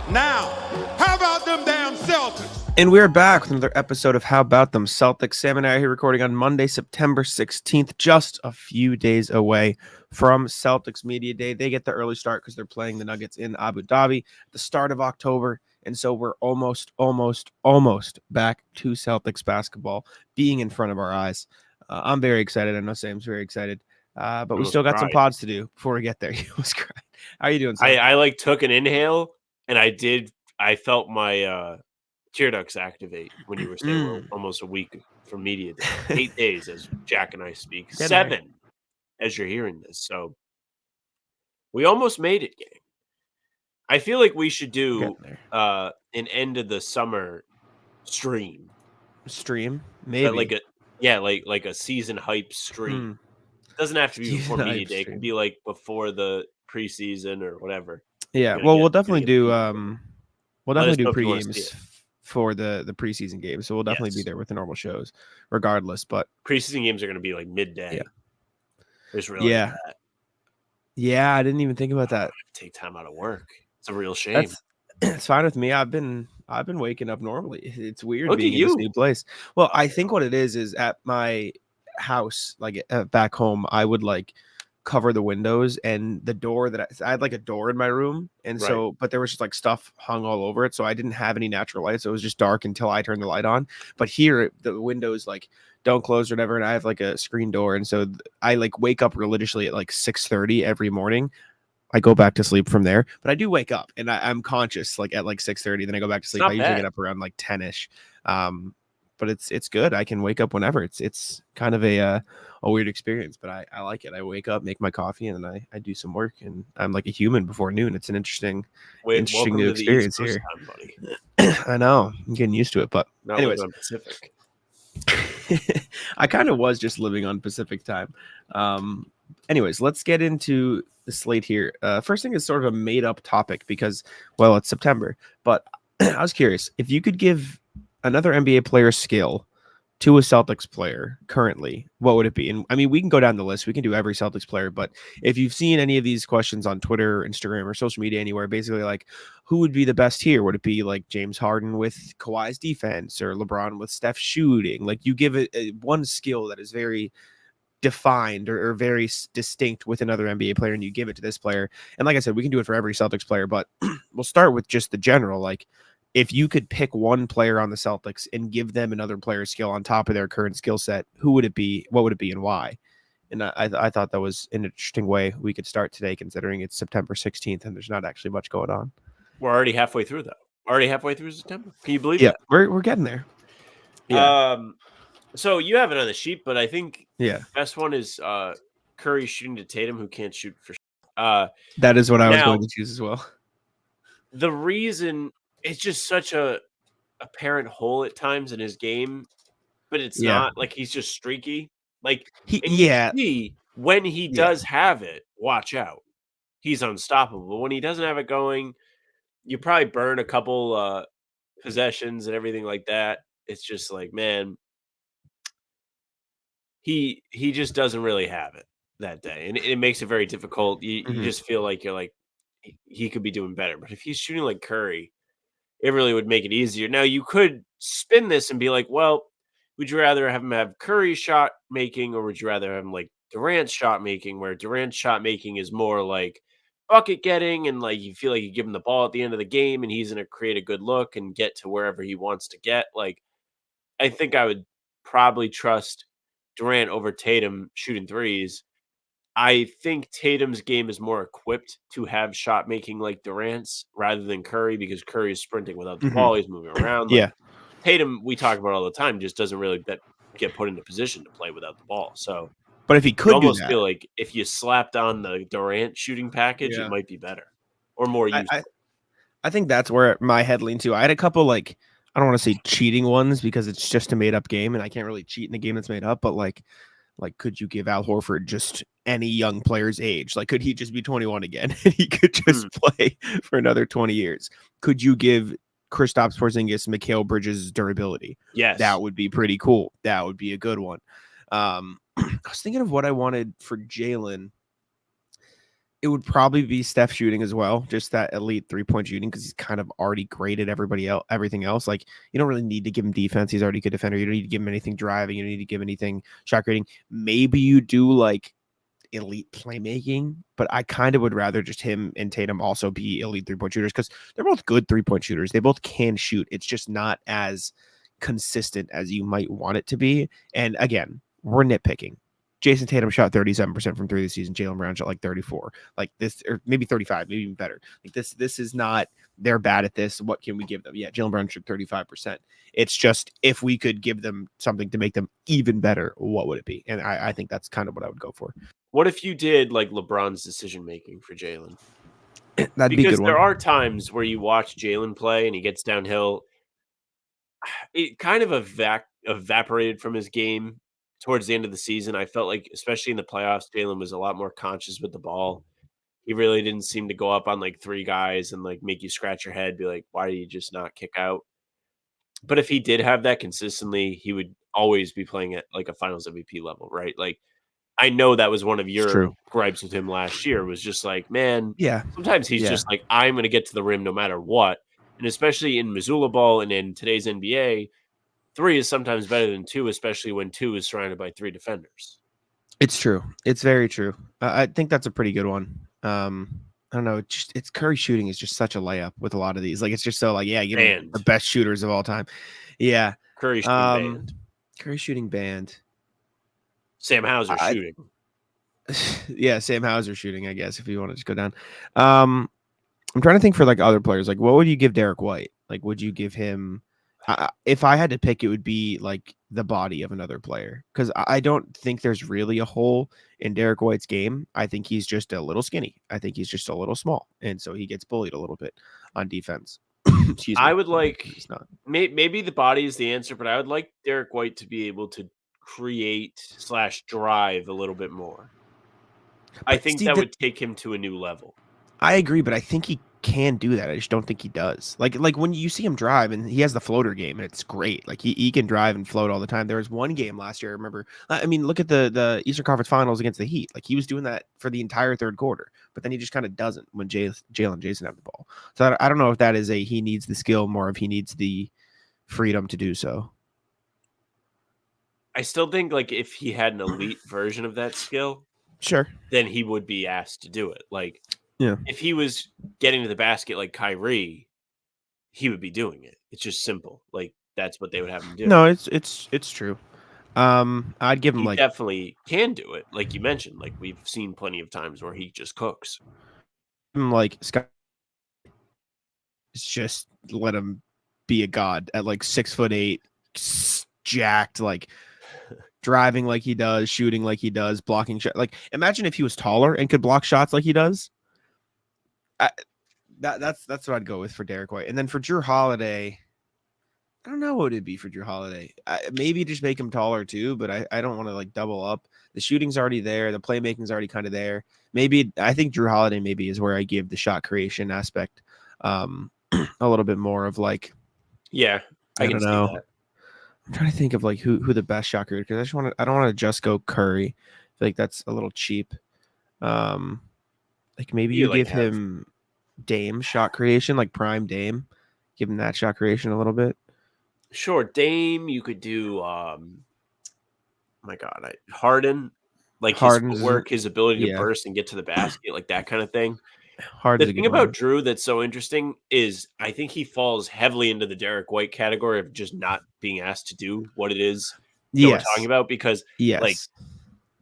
Now, how about them damn Celtics? And we're back with another episode of How About Them Celtics. Sam and I are here recording on Monday, September 16th, just a few days away from Celtics Media Day. They get the early start because they're playing the Nuggets in Abu Dhabi at the start of October. And so we're almost back to Celtics basketball being in front of our eyes. I'm very excited. I know Sam's very excited. But we still got some pods to do before we get there. He was crying. How are you doing, Sam? I took an inhale, and I felt my tear ducts activate when you were saying we're almost a week from media day. 8 days as Jack and I speak. 7 as you're hearing this. So we almost made it, gang. I feel like we should do an end of the summer stream. Maybe. Like a season hype stream. It doesn't have to be before media day. It can be like before the preseason or whatever. Yeah, well, we'll definitely do pre-games for the preseason games. So we'll definitely be there with the normal shows regardless. But preseason games are going to be like midday. Yeah. There's really that. Yeah, I didn't even think about that. Take time out of work. It's a real shame. It's fine with me. I've been waking up normally. It's weird being in this new place. Well, I think what it is at my house, like back home, I would like cover the windows and the door that I had like a door in my room. And so, but there was just like stuff hung all over it. So I didn't have any natural light. So it was just dark until I turned the light on. But here the windows like don't close or whatever. And I have like a screen door. And so I like wake up religiously at like 6:30 every morning. I go back to sleep from there, but I do wake up and I'm conscious like at like 6:30. Then I go back to sleep. I usually get up around like 10ish. But it's good. I can wake up whenever. It's kind of a weird experience, but I like it. I wake up, make my coffee, and then I do some work, and I'm like a human before noon. It's an interesting new experience here. Time, buddy. I know. I'm getting used to it, but anyways, on Pacific. I kind of was just living on Pacific time. Anyways, let's get into the slate here. First thing is sort of a made up topic because, well, it's September, but I was curious if you could give another NBA player skill to a Celtics player currently, what would it be? And I mean, we can go down the list. We can do every Celtics player, but if you've seen any of these questions on Twitter, Instagram, or social media anywhere, basically like who would be the best here? Would it be like James Harden with Kawhi's defense or LeBron with Steph shooting? Like you give it one skill that is very defined or very distinct with another NBA player and you give it to this player. And like I said, we can do it for every Celtics player, but we'll start with just the general, like if you could pick one player on the Celtics and give them another player's skill on top of their current skill set, who would it be? What would it be and why? And I thought that was an interesting way we could start today, considering it's September 16th and there's not actually much going on. We're already halfway through, though. Already halfway through September. Can you believe that? Yeah, we're getting there. Yeah. So you have it on the sheet, but I think the best one is Curry shooting to Tatum, who can't shoot for. That is what I was going to choose as well. The reason. It's just such a apparent hole at times in his game, but it's not like he's just streaky. Like when he does have it, watch out. He's unstoppable. But when he doesn't have it going, you probably burn a couple possessions and everything like that. It's just like, man, he just doesn't really have it that day. And it makes it very difficult. You just feel like you're like he could be doing better. But if he's shooting like Curry, it really would make it easier. Now, you could spin this and be like, well, would you rather have him have Curry shot making, or would you rather have him like Durant's shot making, where Durant's shot making is more like bucket getting and like you feel like you give him the ball at the end of the game and he's going to create a good look and get to wherever he wants to get. Like, I think I would probably trust Durant over Tatum shooting threes. I think Tatum's game is more equipped to have shot making like Durant's rather than Curry, because Curry is sprinting without the ball. He's moving around. Tatum, we talk about all the time, just doesn't really get put into position to play without the ball. So, but if he could, almost feel like if you slapped on the Durant shooting package, it might be better or more useful. I think that's where my head leaned to. I had a couple like I don't want to say cheating ones because it's just a made up game and I can't really cheat in a game that's made up, but like could you give Al Horford just any young player's age? Like, could he just be 21 again and he could just play for another 20 years? Could you give Kristaps Porzingis Mikal Bridges durability? Yes. That would be pretty cool. That would be a good one. I was thinking of what I wanted for Jalen. It would probably be Steph shooting as well, just that elite 3-point shooting, because he's kind of already graded everything else. Like, you don't really need to give him defense. He's already a good defender. You don't need to give him anything driving. You don't need to give anything shot grading. Maybe you do like elite playmaking, but I kind of would rather just him and Tatum also be elite 3-point shooters, because they're both good 3-point shooters. They both can shoot. It's just not as consistent as you might want it to be. And again, we're nitpicking. Jason Tatum shot 37% from 3 this season. Jaylen Brown shot like 34, like this, or maybe 35, maybe even better. Like this is not, they're bad at this. What can we give them? Yeah, Jaylen Brown shot 35%. It's just, if we could give them something to make them even better, what would it be? And I think that's kind of what I would go for. What if you did like LeBron's decision making for Jaylen? That'd be a good one. There are times where you watch Jaylen play and he gets downhill. It kind of evaporated from his game towards the end of the season. I felt like, especially in the playoffs, Jaylen was a lot more conscious with the ball. He really didn't seem to go up on like 3 guys and like make you scratch your head, be like, why do you just not kick out? But if he did have that consistently, he would always be playing at like a finals MVP level, right? Like, I know that was one of your gripes with him last year, was just like, man, sometimes he's just like, I'm going to get to the rim no matter what. And especially in Mazzulla ball and in today's NBA, 3 is sometimes better than 2, especially when 2 is surrounded by 3 defenders. It's true. It's very true. I think that's a pretty good one. I don't know. It's Curry shooting is just such a layup with a lot of these. Like, it's just so like, yeah, give him the best shooters of all time. Yeah. Curry shooting banned. Curry shooting banned. Sam Hauser shooting. Yeah, Sam Hauser shooting, I guess, if you want to just go down. I'm trying to think for like other players. Like, what would you give Derek White? Like, would you give him, if I had to pick, it would be like the body of another player, because I don't think there's really a hole in Derek White's game. I think he's just a little skinny. I think he's just a little small, and so he gets bullied a little bit on defense. Excuse me. I would like, maybe the body is the answer, but I would like Derek White to be able to create/drive a little bit more. I think that would take him to a new level. I agree, but I think he can do that. I just don't think he does. Like when you see him drive, and he has the floater game, and it's great. Like he can drive and float all the time. There was one game last year, I remember. I mean, look at the Eastern Conference Finals against the Heat. Like, he was doing that for the entire third quarter, but then he just kind of doesn't when Jaylen and Jason have the ball. So I don't know if that is he needs the skill more, if he needs the freedom to do so. I still think, like, if he had an elite version of that skill, sure, then he would be asked to do it. Like, yeah, if he was getting to the basket like Kyrie, he would be doing it. It's just simple. Like, that's what they would have him do. No, it's true. I'd give him he definitely can do it. Like you mentioned, like we've seen plenty of times where he just cooks. Like Scott, it's just let him be a god at like 6'8", jacked, like driving like he does, shooting like he does, blocking shot. Like, imagine if he was taller and could block shots like he does. That's what I'd go with for Derek White. And then for Jrue Holiday, I don't know what it'd be for Jrue Holiday. Maybe just make him taller too, but I don't want to like double up. The shooting's already there. The playmaking's already kind of there. Maybe I think Jrue Holiday maybe is where I give the shot creation aspect a little bit more of like. Yeah, I don't know. See that. I'm trying to think of like who the best shot creator, because I don't want to just go Curry. I feel like that's a little cheap. Like maybe you give him Dame shot creation, like prime Dame. Give him that shot creation a little bit. Sure, Dame. You could do. My God, Harden. Like Harden's, his footwork, his ability to burst and get to the basket, like that kind of thing. The thing about Jrue that's so interesting is I think he falls heavily into the Derek White category of just not being asked to do what it is that we're talking about, because like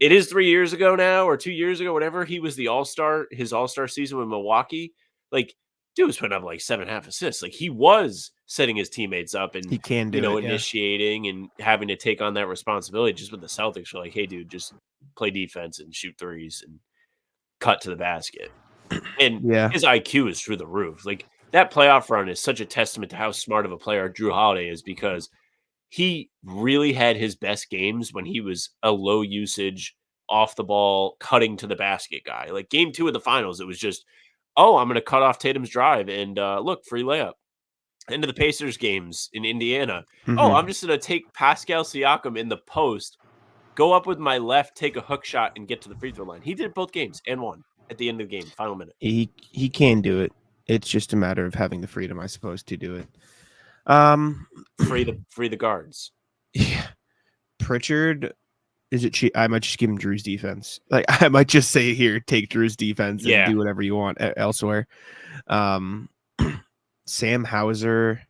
it is 3 years ago now or 2 years ago, whatever, he was the all-star, his all-star season with Milwaukee. Like, dude was putting up like 7.5 assists. Like, he was setting his teammates up and he can do initiating and having to take on that responsibility. Just with the Celtics, we're like, hey, dude, just play defense and shoot threes and cut to the basket. And his IQ is through the roof. Like, that playoff run is such a testament to how smart of a player Jrue Holiday is, because he really had his best games when he was a low usage, off the ball, cutting to the basket guy. Like game 2 of the finals, it was just, oh, I'm going to cut off Tatum's drive and look, free layup. Into the Pacers games in Indiana. Mm-hmm. Oh, I'm just going to take Pascal Siakam in the post, go up with my left, take a hook shot, and get to the free throw line. He did it both games and won. at the end of the game, final minute. He can do it. It's just a matter of having the freedom, I suppose, to do it. Free the guards. Yeah. Pritchard, is it cheap? I might just give him Drew's defense. Like I might just say here, take Drew's defense and do whatever you want elsewhere. Sam Hauser.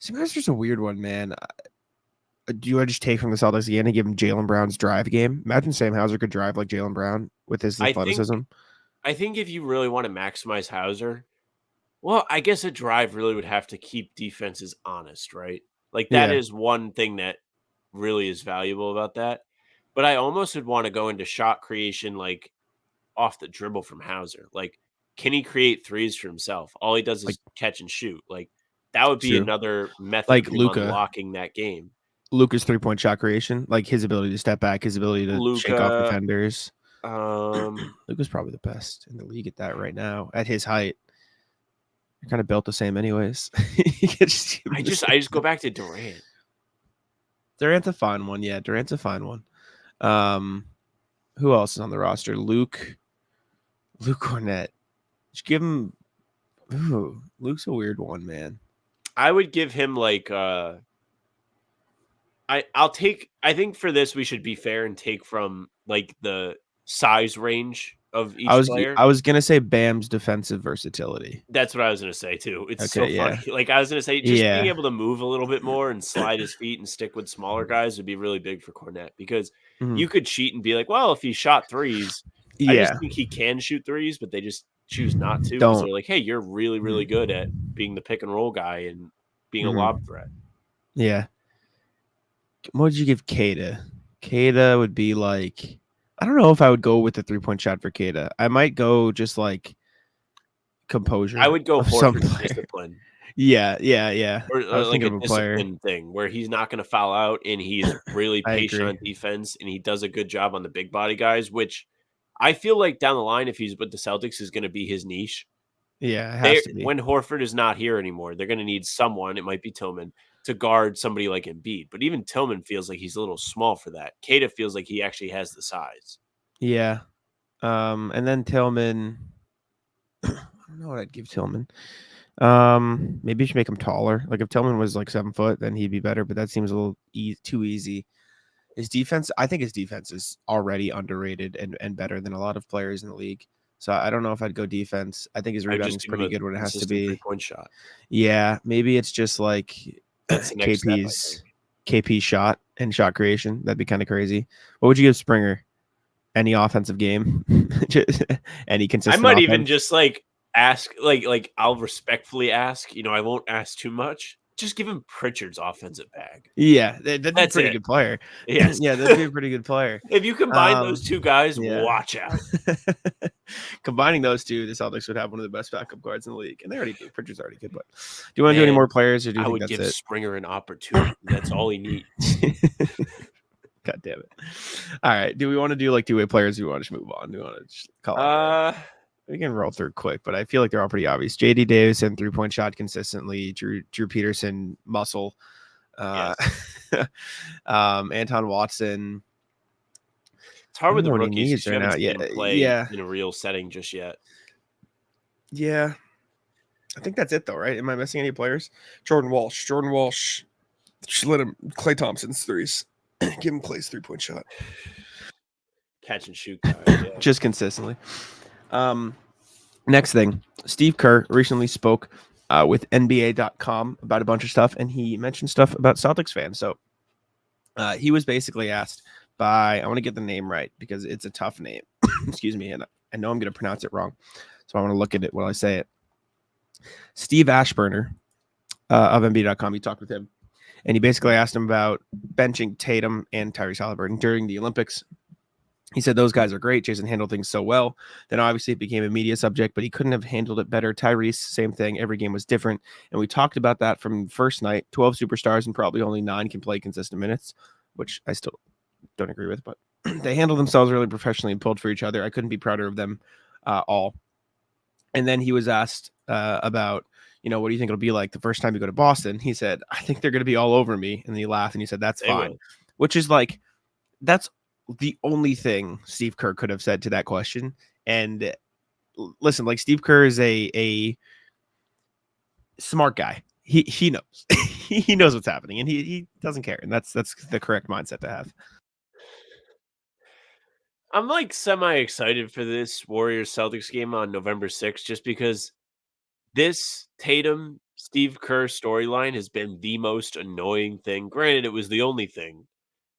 Sam Hauser's a weird one, man. Do I just take from the Celtics again and give him Jaylen Brown's drive game? Imagine Sam Hauser could drive like Jaylen Brown with his athleticism. I think if you really want to maximize Hauser, well, I guess a drive really would have to keep defenses honest, right? Like that is one thing that really is valuable about that. But I almost would want to go into shot creation like off the dribble from Hauser. Like, can he create threes for himself? All he does is catch and shoot. Like that would be another method like of Luka unlocking that game. Luka's 3-point shot creation, like his ability to step back, his ability to shake off defenders. Luka's probably the best in the league at that right now at his height. You're kind of built the same anyways. I just go back to Durant. Durant's a fine one. Yeah, Durant's a fine one. Who else is on the roster? Luke Cornett. Just give him. Ooh, Luke's a weird one, man. I would give him like I'll take. I think for this we should be fair and take from like the size range of each player. I was gonna say Bam's defensive versatility. That's what I was gonna say too. It's so funny. Like I was gonna say, just being able to move a little bit more and slide his feet and stick with smaller guys would be really big for Cornette because you could cheat and be like, well, if he shot threes, I just think he can shoot threes, but they just choose not to. So they're like, hey, you're really, really good at being the pick and roll guy and being a lob threat. Yeah. What would you give Kata? Kata would be like, I don't know if I would go with the 3-point shot for Kata. I might go just like composure. I would go Horford's discipline. Yeah. Or like a discipline thing where he's not going to foul out and he's really patient on defense and he does a good job on the big body guys, which I feel like down the line, if he's with the Celtics, is going to be his niche. Yeah, it has to be. When Horford is not here anymore, they're going to need someone, it might be Tillman, to guard somebody like Embiid. But even Tillman feels like he's a little small for that. Kata feels like he actually has the size. Yeah. And then Tillman, I don't know what I'd give Tillman. Maybe you should make him taller. Like if Tillman was like 7 foot, then he'd be better, but that seems a little too easy. His defense, I think his defense is already underrated and better than a lot of players in the league. So I don't know if I'd go defense. I think his rebounding is pretty good when it has to be. 3-point shot. Yeah, maybe it's just like that's the next KP's shot and shot creation. That'd be kind of crazy. What would you give Springer? Any offensive game? Any consistent? I might offense? even just like ask, like I'll respectfully ask. I won't ask too much. Just give him Pritchard's offensive bag. Yeah, that'd be a pretty good player. Yes. Yeah, that'd be a pretty good player. If you combine those two guys, watch out. Combining those two, the Celtics would have one of the best backup guards in the league. And they already do. Pritchard's already good. But do you want to do any more players, or do you think that's it? I would give Springer an opportunity. That's all he needs. God damn it. All right. Do we want to do like two-way players? Or do we want to just move on? Do we want to just call it? We can roll through quick, but I feel like they're all pretty obvious. JD Davison, 3-point shot consistently. Drew Peterson, muscle. Anton Watson. It's hard with the rookies. Right now. Play in a real setting just yet. Yeah. I think that's it, though, right? Am I missing any players? Jordan Walsh. Just let him. Klay Thompson's threes. Give him Klay's 3-point shot. Catch and shoot guy. Just consistently. Next thing, Steve Kerr recently spoke with NBA.com about a bunch of stuff, and he mentioned stuff about Celtics fans. So he was basically asked by, I want to get the name right because it's a tough name. Excuse me, and I know I'm going to pronounce it wrong, so I want to look at it while I say it. Steve Ashburner of NBA.com, he talked with him, and he basically asked him about benching Tatum and Tyrese Haliburton during the Olympics. He said those guys are great. Jason handled things so well. Then obviously it became a media subject, but he couldn't have handled it better. Tyrese, same thing. Every game was different. And we talked about that from the first night. 12 superstars and probably only 9 can play consistent minutes, which I still don't agree with. But they handled themselves really professionally and pulled for each other. I couldn't be prouder of them all. And then he was asked about, what do you think it'll be like the first time you go to Boston? He said, I think they're going to be all over me. And then he laughed and he said, that's fine. Which is like, that's the only thing Steve Kerr could have said to that question, And listen, like Steve Kerr is a smart guy. He knows. He knows what's happening, and he doesn't care. And that's the correct mindset to have. I'm like semi excited for this Warriors Celtics game on November 6th, just because this Tatum Steve Kerr storyline has been the most annoying thing. Granted, it was the only thing,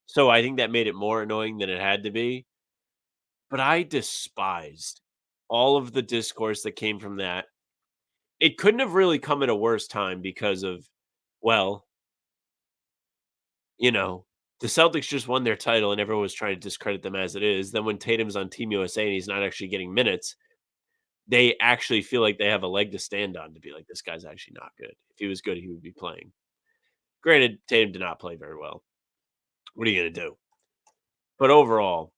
so I think that made it more annoying than it had to be. But I despised all of the discourse that came from that. It couldn't have really come at a worse time because of, well, you know, the Celtics just won their title and everyone was trying to discredit them as it is. Then when Tatum's on Team USA and he's not actually getting minutes, they actually feel like they have a leg to stand on to be like, this guy's actually not good. If he was good, he would be playing. Granted, Tatum did not play very well. What are you going to do? But overall,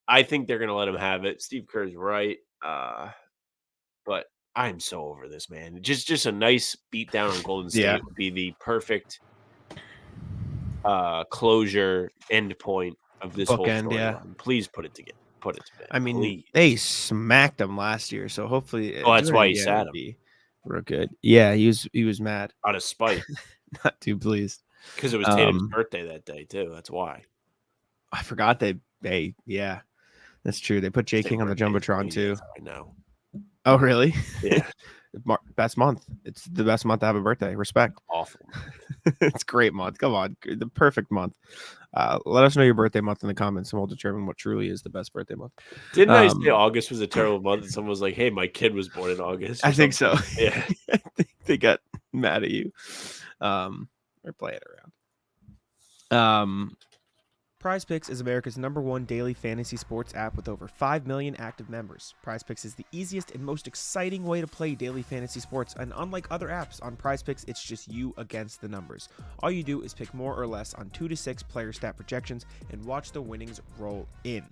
I think they're going to let him have it. Steve Kerr's right. But I'm so over this, man. Just a nice beat down on Golden State would be the perfect closure end point of this whole Bookend, storyline. Please put it together. Put it to bed. I mean, please. they smacked him last year, so hopefully. Oh, that's why he sat him. Be real good. Yeah, he was mad Out of spite. Not too pleased because it was Tatum's birthday that day too. That's why. I forgot yeah, that's true. They put J King on the jumbotron too. I know. Oh, really? Yeah. Best month. It's the best month to have a birthday. Respect. Awful. It's a great month. Come on, the perfect month. Let us know your birthday month in the comments, and we'll determine what truly is the best birthday month. Didn't I say August was a terrible month? And someone was like, "Hey, my kid was born in August." I think so. Yeah, I think they got mad at you. Or play it around. PrizePicks is America's #1 daily fantasy sports app with over 5 million active members. PrizePicks is the easiest and most exciting way to play daily fantasy sports, and unlike other apps, on PrizePicks, it's just you against the numbers. All you do is pick more or less on 2 to 6 player stat projections and watch the winnings roll in.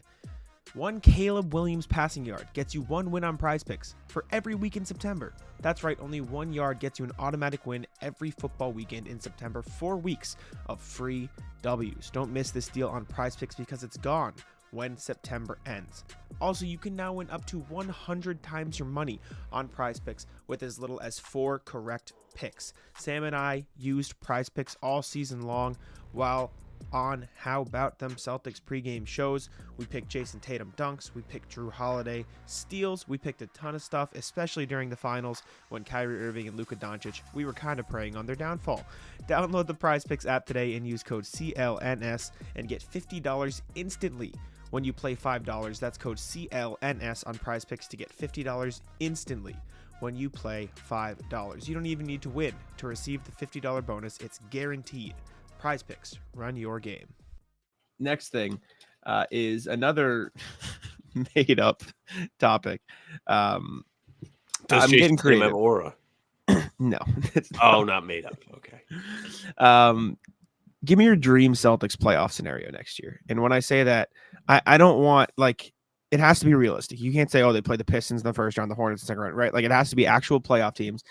One Caleb Williams passing yard gets you 1 win on PrizePicks for every week in September. That's right, only 1 yard gets you an automatic win every football weekend in September. 4 weeks of free W's. Don't miss this deal on PrizePicks because it's gone when September ends. Also, you can now win up to 100 times your money on PrizePicks with as little as 4 correct picks. Sam and I used PrizePicks all season long while on How Bout Them Celtics pregame shows. We picked Jason Tatum dunks, we picked Drew Holiday steals, we picked a ton of stuff, especially during the finals when Kyrie Irving and Luka Doncic, we were kind of preying on their downfall. Download the PrizePicks app today and use code CLNS and get $50 instantly. When you play $5, that's code CLNS on PrizePicks to get $50 instantly when you play $5. You don't even need to win to receive the $50 bonus. It's guaranteed. PrizePicks, run your game. Next thing is another made up topic. I'm getting creative. Aura. No. Not made up. Okay. Give me your dream Celtics playoff scenario next year. And when I say that, I don't want, like, it has to be realistic. You can't say, they play the Pistons in the first round, the Hornets in the second round, right? Like, it has to be actual playoff teams.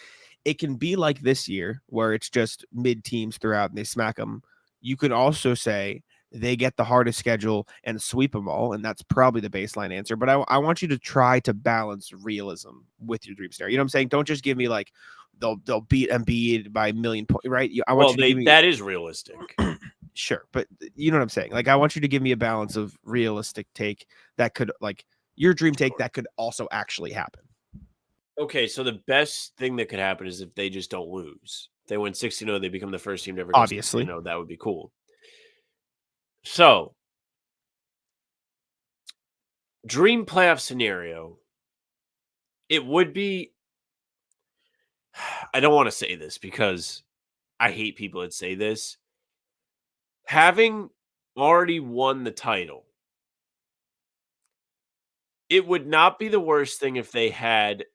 It can be like this year where it's just mid teams throughout and they smack them. You could also say they get the hardest schedule and sweep them all, and that's probably the baseline answer. But I want you to try to balance realism with your dream scenario. You know what I'm saying? Don't just give me like they'll beat Embiid by a million points, right? That is realistic. Sure, but you know what I'm saying? Like, I want you to give me a balance of realistic take that could, like, your dream take that could also actually happen. Okay, so the best thing that could happen is if they just don't lose. If they win 6-0, they become the first team to ever go Obviously. 6-0. That would be cool. So, dream playoff scenario, it would be, I don't want to say this because I hate people that say this. Having already won the title, it would not be the worst thing if they had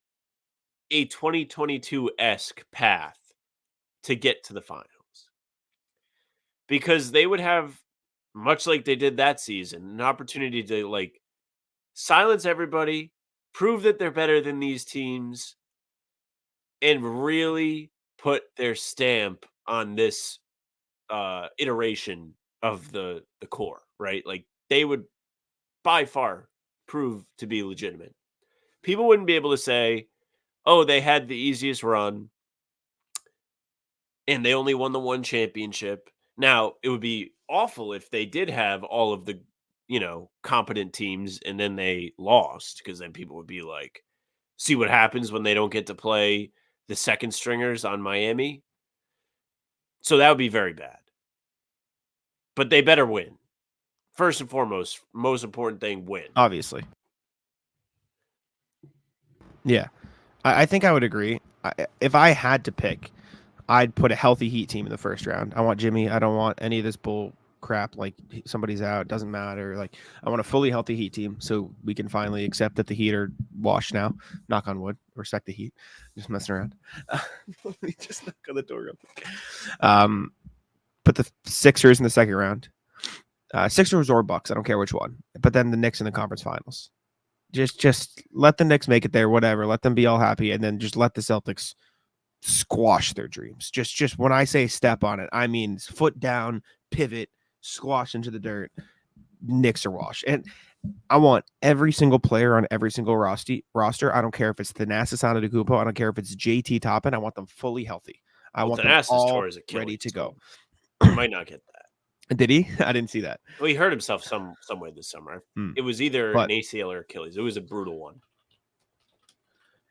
a 2022-esque path to get to the finals. Because they would have, much like they did that season, an opportunity to, like, silence everybody, prove that they're better than these teams, and really put their stamp on this iteration of the core, right? Like, they would by far prove to be legitimate. People wouldn't be able to say, oh, they had the easiest run and they only won the one championship. Now, it would be awful if they did have all of the, competent teams and then they lost, because then people would be like, see what happens when they don't get to play the second stringers on Miami. So that would be very bad. But they better win. First and foremost, most important thing, win. Obviously. Yeah. I think I would agree. If I had to pick, I'd put a healthy Heat team in the first round. I want Jimmy. I don't want any of this bull crap like somebody's out. Doesn't matter. Like, I want a fully healthy Heat team so we can finally accept that the Heat are washed now. Knock on wood. Respect the Heat. Just messing around. Let me just knock on the door real quick. Put the Sixers in the second round. Sixers or Bucks. I don't care which one. But then the Knicks in the conference finals. Just let the Knicks make it there, whatever. Let them be all happy, and then just let the Celtics squash their dreams. Just when I say step on it, I mean foot down, pivot, squash into the dirt. Knicks are washed. And I want every single player on every single roster. I don't care if it's Thanasis Antetokounmpo. I don't care if it's JT Toppin. I want them fully healthy. I want them all ready to go. You might not get that. Did he? I didn't see that. Well, he hurt himself some way this summer. It was either an ACL or Achilles. It was a brutal one.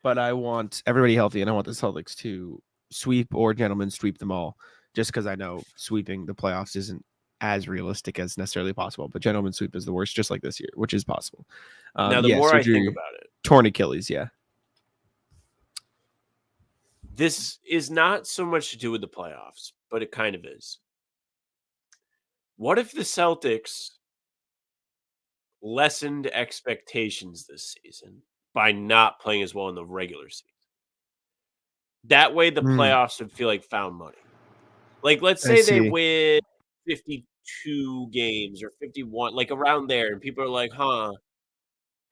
But I want everybody healthy, and I want the Celtics to sweep or gentlemen sweep them all, just because I know sweeping the playoffs isn't as realistic as necessarily possible. But gentlemen sweep is the worst, just like this year, which is possible. Now, the more I think about it, torn Achilles, yeah. This is not so much to do with the playoffs, but it kind of is. What if the Celtics lessened expectations this season by not playing as well in the regular season? That way the playoffs would feel like found money. Like, let's say they win 52 games or 51, like around there, and people are like, are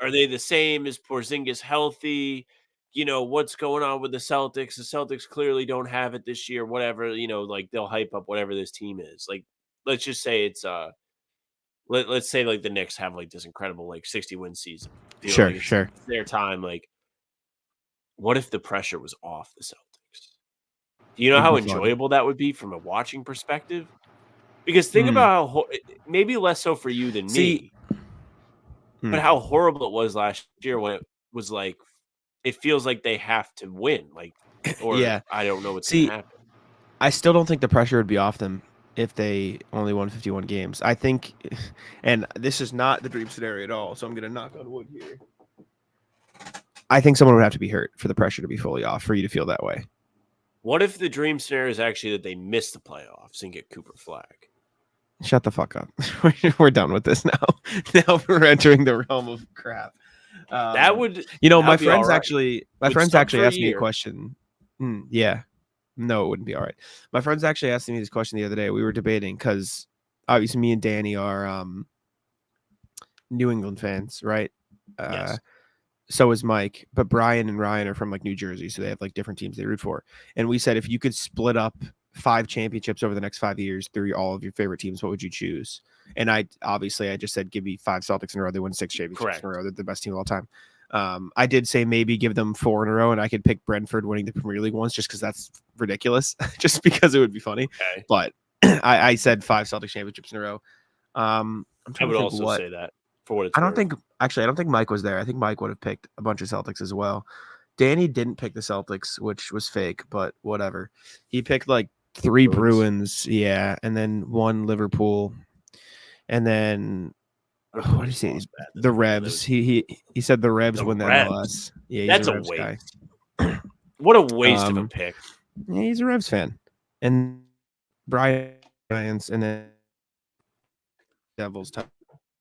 they the same? Is Porzingis healthy? What's going on with the Celtics? The Celtics clearly don't have it this year, whatever, like they'll hype up whatever this team is. Like, let's just say it's let's say like the Knicks have like this incredible like 60-win season. Sure. It's their time. Like, what if the pressure was off the Celtics? Do you know how enjoyable that would be from a watching perspective? Because think about how maybe less so for you than me, but how horrible it was last year when it was like it feels like they have to win. Like, or I don't know what's going to happen. I still don't think the pressure would be off them if they only won 51 games. I think, and this is not the dream scenario at all, so I'm going to knock on wood here. I think someone would have to be hurt for the pressure to be fully off for you to feel that way. What if the dream scenario is actually that they miss the playoffs and get Cooper Flag? Shut the fuck up. We're done with this now. Now we're entering the realm of crap. That would, my friends actually asked me a question. Yeah. No, it wouldn't be all right. My friends actually asked me this question the other day. We were debating because obviously me and Danny are New England fans, right? Yes. So is Mike, but Brian and Ryan are from like New Jersey, so they have like different teams they root for. And we said if you could split up 5 championships over the next 5 years through all of your favorite teams, what would you choose? And I just said give me 5 Celtics in a row. They won 6 championships in a row. They're the best team of all time. I did say maybe give them 4 in a row, and I could pick Brentford winning the Premier League once just because that's ridiculous, just because it would be funny. Okay. But I said 5 Celtics championships in a row. I would also say that for what it's I don't think Mike was there. I think Mike would have picked a bunch of Celtics as well. Danny didn't pick the Celtics, which was fake, but whatever. He picked like 3 Bruins, yeah, and then 1 Liverpool, and then what did he say? The Revs. He said the Revs win the MLS. Yeah, that's a waste. Guy. What a waste of a pick. Yeah, he's a Revs fan, and Brian Giants, and then Devils.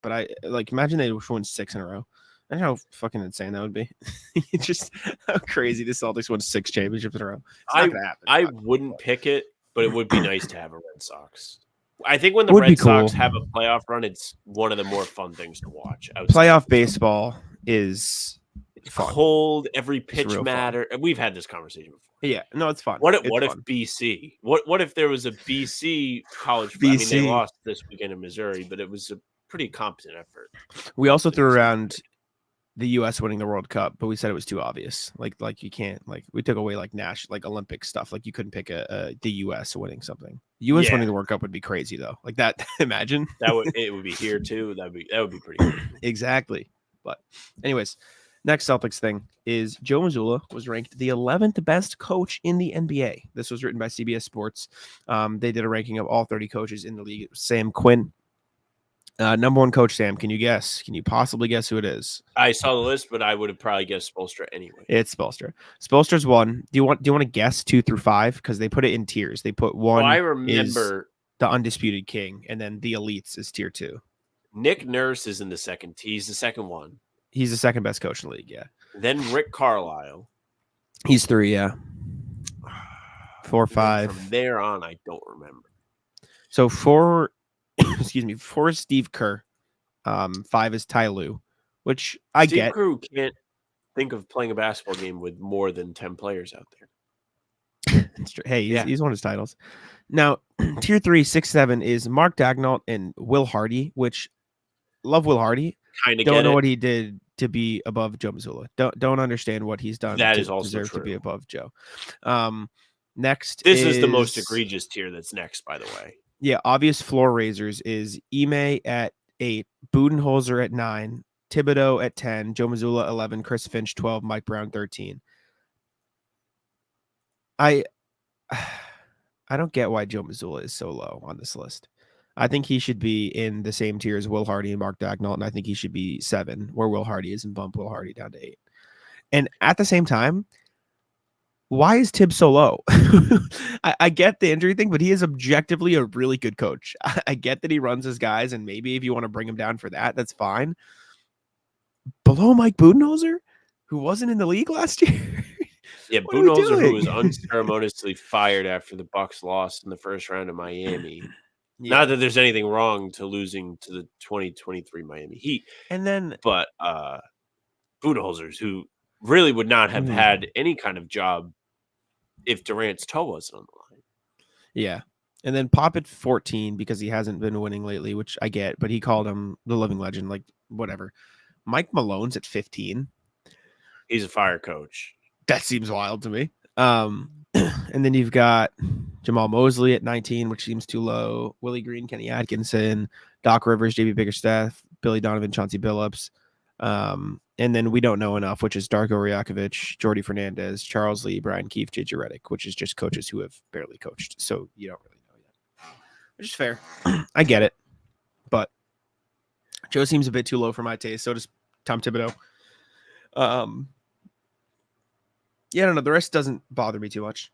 But I imagine they won 6 in a row. Imagine how fucking insane that would be. Just how crazy the Celtics won 6 championships in a row. It's not gonna happen. I wouldn't pick it, but it would be nice to have a Red Sox. I think when the Red Sox have a playoff run, it's one of the more fun things to watch. Playoff baseball is fun. Cold. Every pitch matter. Fun. We've had this conversation before. Yeah, no, it's fun. What if BC? What if there was a BC college? I mean, they lost this weekend in Missouri, but it was a pretty competent effort. We also threw around the U.S. winning the World Cup, but we said it was too obvious. Like you can't, like, we took away like national, like Olympic stuff. Like you couldn't pick the U.S. winning something. U.S. winning the World Cup would be crazy though. Like that, imagine. It would be here too. That would be pretty cool. Exactly. But anyways, next Celtics thing is Joe Mazzulla was ranked the 11th best coach in the NBA. This was written by CBS Sports. They did a ranking of all 30 coaches in the league. Sam Quinn. Number one coach, Sam. Can you guess? Can you possibly guess who it is? I saw the list, but I would have probably guessed Spoelstra anyway. It's Spoelstra. Spoelstra's one. Do you want to guess 2 through 5? Because they put it in tiers. They put one. I remember the undisputed king, and then the elites is tier 2. Nick Nurse is in the second. He's the second one. He's the second best coach in the league. Yeah. Then Rick Carlisle. He's 3. Yeah. 4, 5. From there on, I don't remember. So 4. Excuse me. 4 is Steve Kerr. 5 is Ty Lue, which I Steve get. Kerr can't think of playing a basketball game with more than 10 players out there. Hey, he's won his titles. Now, tier 3, 6, 7 is Mark Daigneault and Will Hardy, which love Will Hardy. Kind of don't know what he did to be above Joe Mazzulla. Don't understand what he's done. That to is also deserve true. to be above Joe. Next, this is the most egregious tier that's next, by the way. Yeah, obvious floor raisers is Ime at 8, Budenholzer at 9, Thibodeau at 10, Joe Mazzulla 11, Chris Finch 12, Mike Brown 13. I don't get why Joe Mazzulla is so low on this list. I think he should be in the same tier as Will Hardy and Mark Daigneault, and I think he should be 7, where Will Hardy is, and bump Will Hardy down to 8. And at the same time, why is Tibbs so low? I get the injury thing, but he is objectively a really good coach. I get that he runs his guys, and maybe if you want to bring him down for that, that's fine. Below Mike Budenholzer, who wasn't in the league last year. Yeah, Budenholzer, who was unceremoniously fired after the Bucks lost in the first round of Miami. Yeah. Not that there's anything wrong to losing to the 2023 Miami Heat. And then, but Budenholzer's, who really would not have had any kind of job if Durant's toe wasn't on the line. Yeah. And then Pop at 14 because he hasn't been winning lately, which I get, but he called him the living legend, like whatever. Mike Malone's at 15. He's a fire coach. That seems wild to me. And then you've got Jamal Mosley at 19, which seems too low. Willie Green, Kenny Atkinson, Doc Rivers, JB Bickerstaff, Billy Donovan, Chauncey Billups. And then we don't know enough, which is Darko Rajakovic, Jordy Fernandez, Charles Lee, Brian Keefe, JJ Redick, which is just coaches who have barely coached. So you don't really know yet, which is fair. I get it. But Joe seems a bit too low for my taste. So does Tom Thibodeau. Yeah, I don't know. The rest doesn't bother me too much.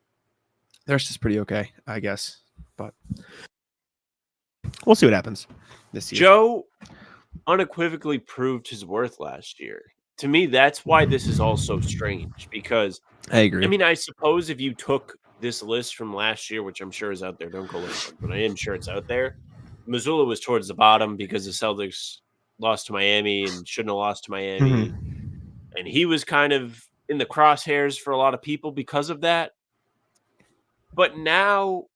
The rest is pretty okay, I guess. But we'll see what happens this year. Joe unequivocally proved his worth last year. To me, that's why this is all so strange, because I agree. I mean, I suppose if you took this list from last year, which I'm sure is out there, don't go look for it, but I am sure it's out there. Mazzulla was towards the bottom because the Celtics lost to Miami and shouldn't have lost to Miami. Mm-hmm. And he was kind of in the crosshairs for a lot of people because of that. But now,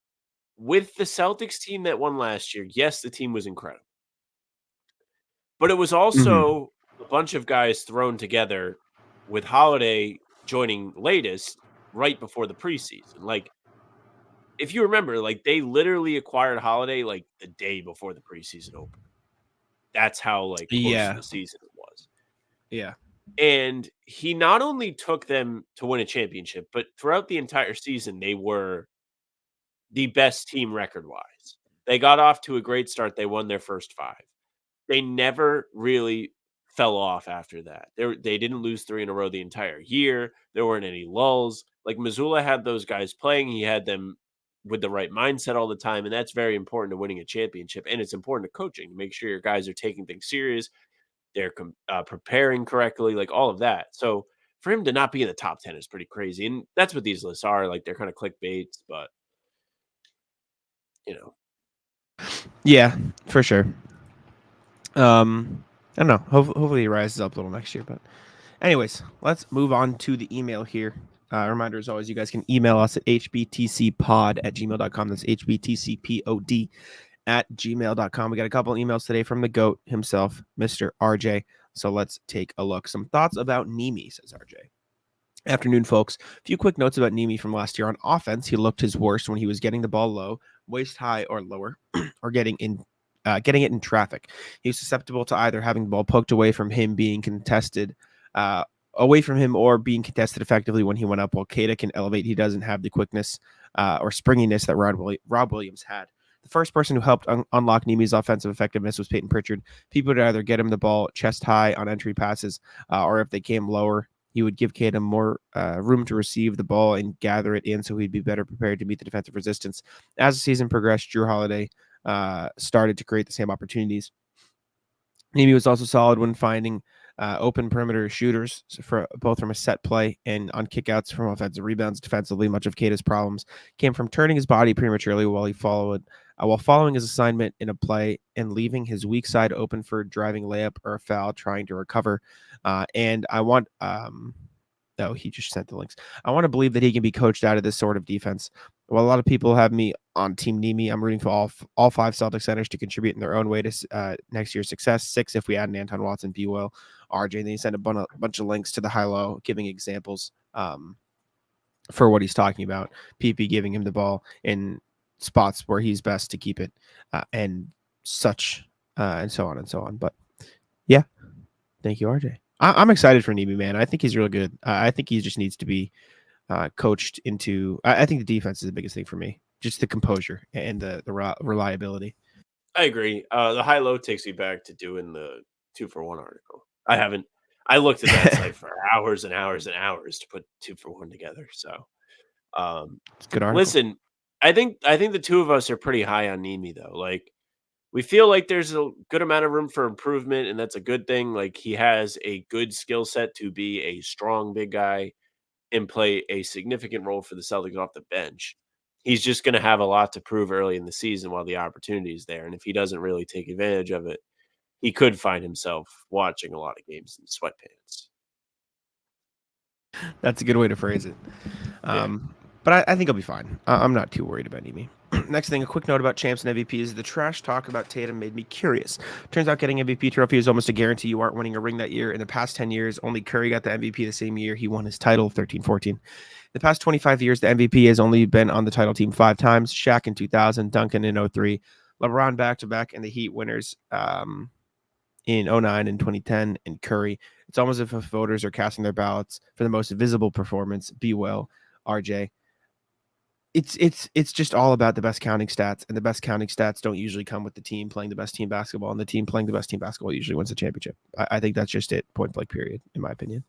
with the Celtics team that won last year, yes, the team was incredible. But it was also a bunch of guys thrown together with Holiday joining latest right before the preseason. Like, if you remember, like, they literally acquired Holiday like the day before the preseason opened. That's how like close to the season it was. Yeah. And he not only took them to win a championship, but throughout the entire season, they were the best team record-wise. They got off to a great start. They won their first 5. They never really fell off after that. They didn't lose 3 in a row the entire year. There weren't any lulls. Like, Mazzulla had those guys playing. He had them with the right mindset all the time, and that's very important to winning a championship. And it's important to coaching to make sure your guys are taking things serious. They're preparing correctly, like all of that. So for him to not be in the top 10 is pretty crazy. And that's what these lists are. Like, they're kind of clickbaits, but, you know. Yeah, for sure. I don't know. Hopefully he rises up a little next year. But anyways, let's move on to the email here. Reminder, as always, you guys can email us at hbtcpod@gmail.com. That's hbtcpod@gmail.com. We got a couple of emails today from the GOAT himself, Mr. RJ. So let's take a look. Some thoughts about Nemi, says RJ. Afternoon, folks. A few quick notes about Nemi from last year. On offense, he looked his worst when he was getting the ball low, waist high or lower, or getting it in traffic. He was susceptible to either having the ball poked away from him, being contested away from him, or being contested effectively when he went up. While Kata can elevate, he doesn't have the quickness or springiness that Rob Williams had. The first person who helped unlock Nemi's offensive effectiveness was Peyton Pritchard. People would either get him the ball chest high on entry passes, or if they came lower, he would give Kata more room to receive the ball and gather it in, so he'd be better prepared to meet the defensive resistance. As the season progressed, Drew Holiday started to create the same opportunities. Nemi was also solid when finding open perimeter shooters, for both from a set play and on kickouts from offensive rebounds. Defensively, much of Kata's problems came from turning his body prematurely while following his assignment in a play and leaving his weak side open for a driving layup or a foul trying to recover. He just sent the links. I want to believe that he can be coached out of this sort of defense. While a lot of people have me on Team Nemi, I'm rooting for all five Celtic centers to contribute in their own way to next year's success. 6 if we add an Anton Watson, B. Will, RJ. And then he sent a bunch of links to the high-low, giving examples for what he's talking about. PP giving him the ball in spots where he's best to keep it, and such, and so on and so on. But yeah, thank you, RJ. I'm excited for Nemi, man. I think he's really good. I think he just needs to be coached into. I think the defense is the biggest thing for me. Just the composure and the reliability. I agree. The high-low takes me back to doing the 2-for-1 article. I looked at that site for hours and hours and hours to put 2-for-1 together. So, it's a good article. Listen, I think the two of us are pretty high on Nemi, though. Like, we feel like there's a good amount of room for improvement, and that's a good thing. Like, he has a good skill set to be a strong big guy and play a significant role for the Celtics off the bench. He's just going to have a lot to prove early in the season while the opportunity is there. And if he doesn't really take advantage of it, he could find himself watching a lot of games in sweatpants. That's a good way to phrase it. But I think he'll be fine. I'm not too worried about Nemi. Next thing, a quick note about champs and MVPs. The trash talk about Tatum made me curious. Turns out getting MVP trophy is almost a guarantee you aren't winning a ring that year. In the past 10 years, only Curry got the MVP the same year he won his title, 13-14. In the past 25 years, the MVP has only been on the title team 5 times. Shaq in 2000, Duncan in 03, LeBron back-to-back, and the Heat winners in 09 and 2010, and Curry. It's almost as if voters are casting their ballots for the most visible performance. Be well, RJ. It's just all about the best counting stats, and the best counting stats don't usually come with the team playing the best team basketball, and the team playing the best team basketball usually wins the championship. I think that's just it, point blank period, in my opinion.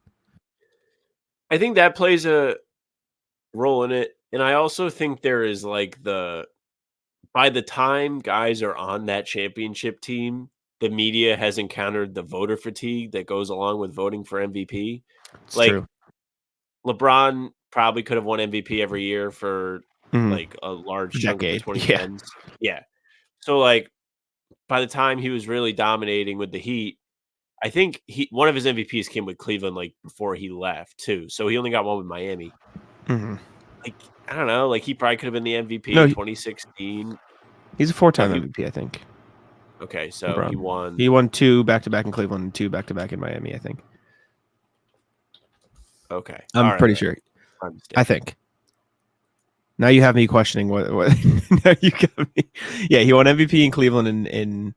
I think that plays a role in it, and I also think there is like by the time guys are on that championship team, the media has encountered the voter fatigue that goes along with voting for MVP. It's like true. LeBron probably could have won MVP every year for like a large chunk of the 2010s. Yeah. So like by the time he was really dominating with the Heat, I think one of his MVPs came with Cleveland like before he left too. So he only got one with Miami. Like, I don't know, like he probably could have been the MVP in 2016. He's a 4-time MVP, I think. Okay, so LeBron. He won 2 back-to-back in Cleveland and 2 back-to-back in Miami, I think. Okay. I'm pretty sure. I think. Now you have me questioning what now you got me. Yeah, he won MVP in Cleveland in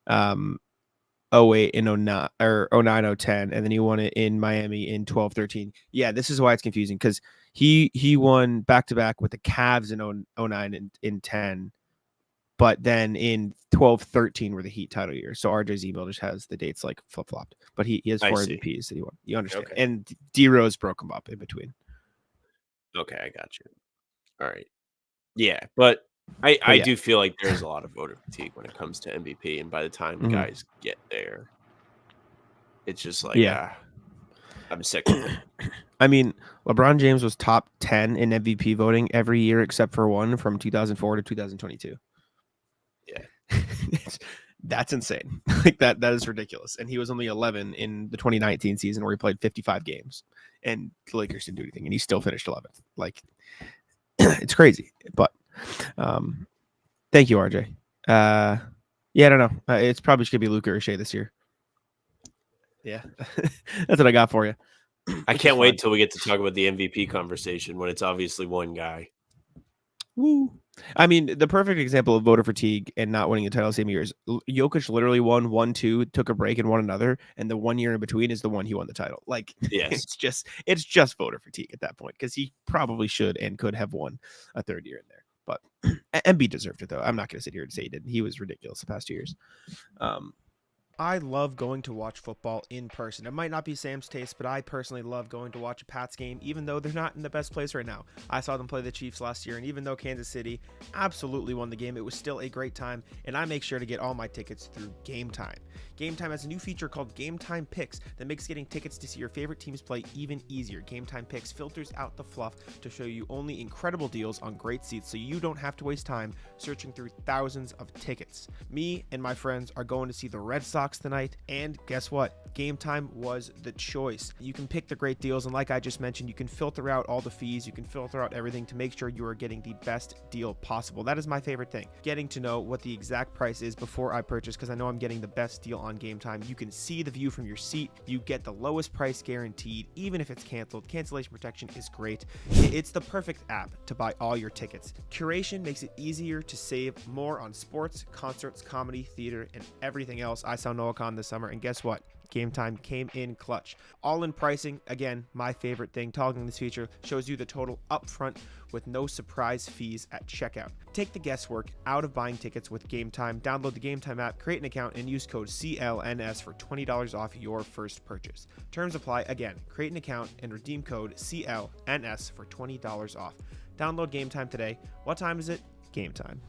08 and 09 or 09 010, and then he won it in Miami in 12-13. Yeah, this is why it's confusing, because he won back-to-back with the Cavs in 09 and in 10, but then in 12-13 were the Heat title years. So RJ's email just has the dates like flip-flopped, but he has 4 MVPs that he won. You understand? Okay. And D-Rose broke him up in between. Okay, I got you. All right. Yeah, but I do feel like there's a lot of voter fatigue when it comes to MVP, and by the time guys get there, it's just like, I'm sick of it. I mean, LeBron James was top 10 in MVP voting every year except for one from 2004 to 2022. Yeah. That's insane. Like that is ridiculous. And he was only 11 in the 2019 season where he played 55 games and the Lakers didn't do anything and he still finished 11th. Like it's crazy. But thank you, RJ. I don't know. It's probably just gonna be Luka or Shea this year. Yeah, that's what I got for you. I can't wait till we get to talk about the MVP conversation when it's obviously one guy. Woo. I mean, the perfect example of voter fatigue and not winning a title the same year is Jokic literally won 1-2, took a break and won another, and the 1 year in between is the one he won the title. Like, Yes. it's just voter fatigue at that point because he probably should and could have won a third year in there. But Embiid deserved it though. I'm not going to sit here and say he didn't. He was ridiculous the past 2 years. I love going to watch football in person. It might not be Sam's taste, but I personally love going to watch a Pats game, even though they're not in the best place right now. I saw them play the Chiefs last year, and even though Kansas City absolutely won the game, it was still a great time, and I make sure to get all my tickets through Game Time. Game Time has a new feature called Game Time Picks that makes getting tickets to see your favorite teams play even easier. Game Time Picks filters out the fluff to show you only incredible deals on great seats, so you don't have to waste time searching through thousands of tickets. Me and my friends are going to see the Red Sox tonight, and guess what? Game Time was the choice. You can pick the great deals, and like I just mentioned, you can filter out all the fees, you can filter out everything to make sure you are getting the best deal possible. That is my favorite thing, getting to know what the exact price is before I purchase, because I know I'm getting the best deal on Game Time. You can see the view from your seat, you get the lowest price guaranteed, even if it's canceled. Cancellation protection is great. It's the perfect app to buy all your tickets. Curation makes it easier to save more on sports, concerts, comedy, theater, and everything else. I saw Noah Khan this summer, and guess what? Game Time came in clutch. All in pricing, again, my favorite thing. Toggling this feature shows you the total upfront with no surprise fees at checkout. Take the guesswork out of buying tickets with Game Time. Download the Game Time app, create an account, and use code CLNS for $20 off your first purchase. Terms apply. Again, create an account and redeem code CLNS for $20 off. Download Game Time today. What time is it? Game Time.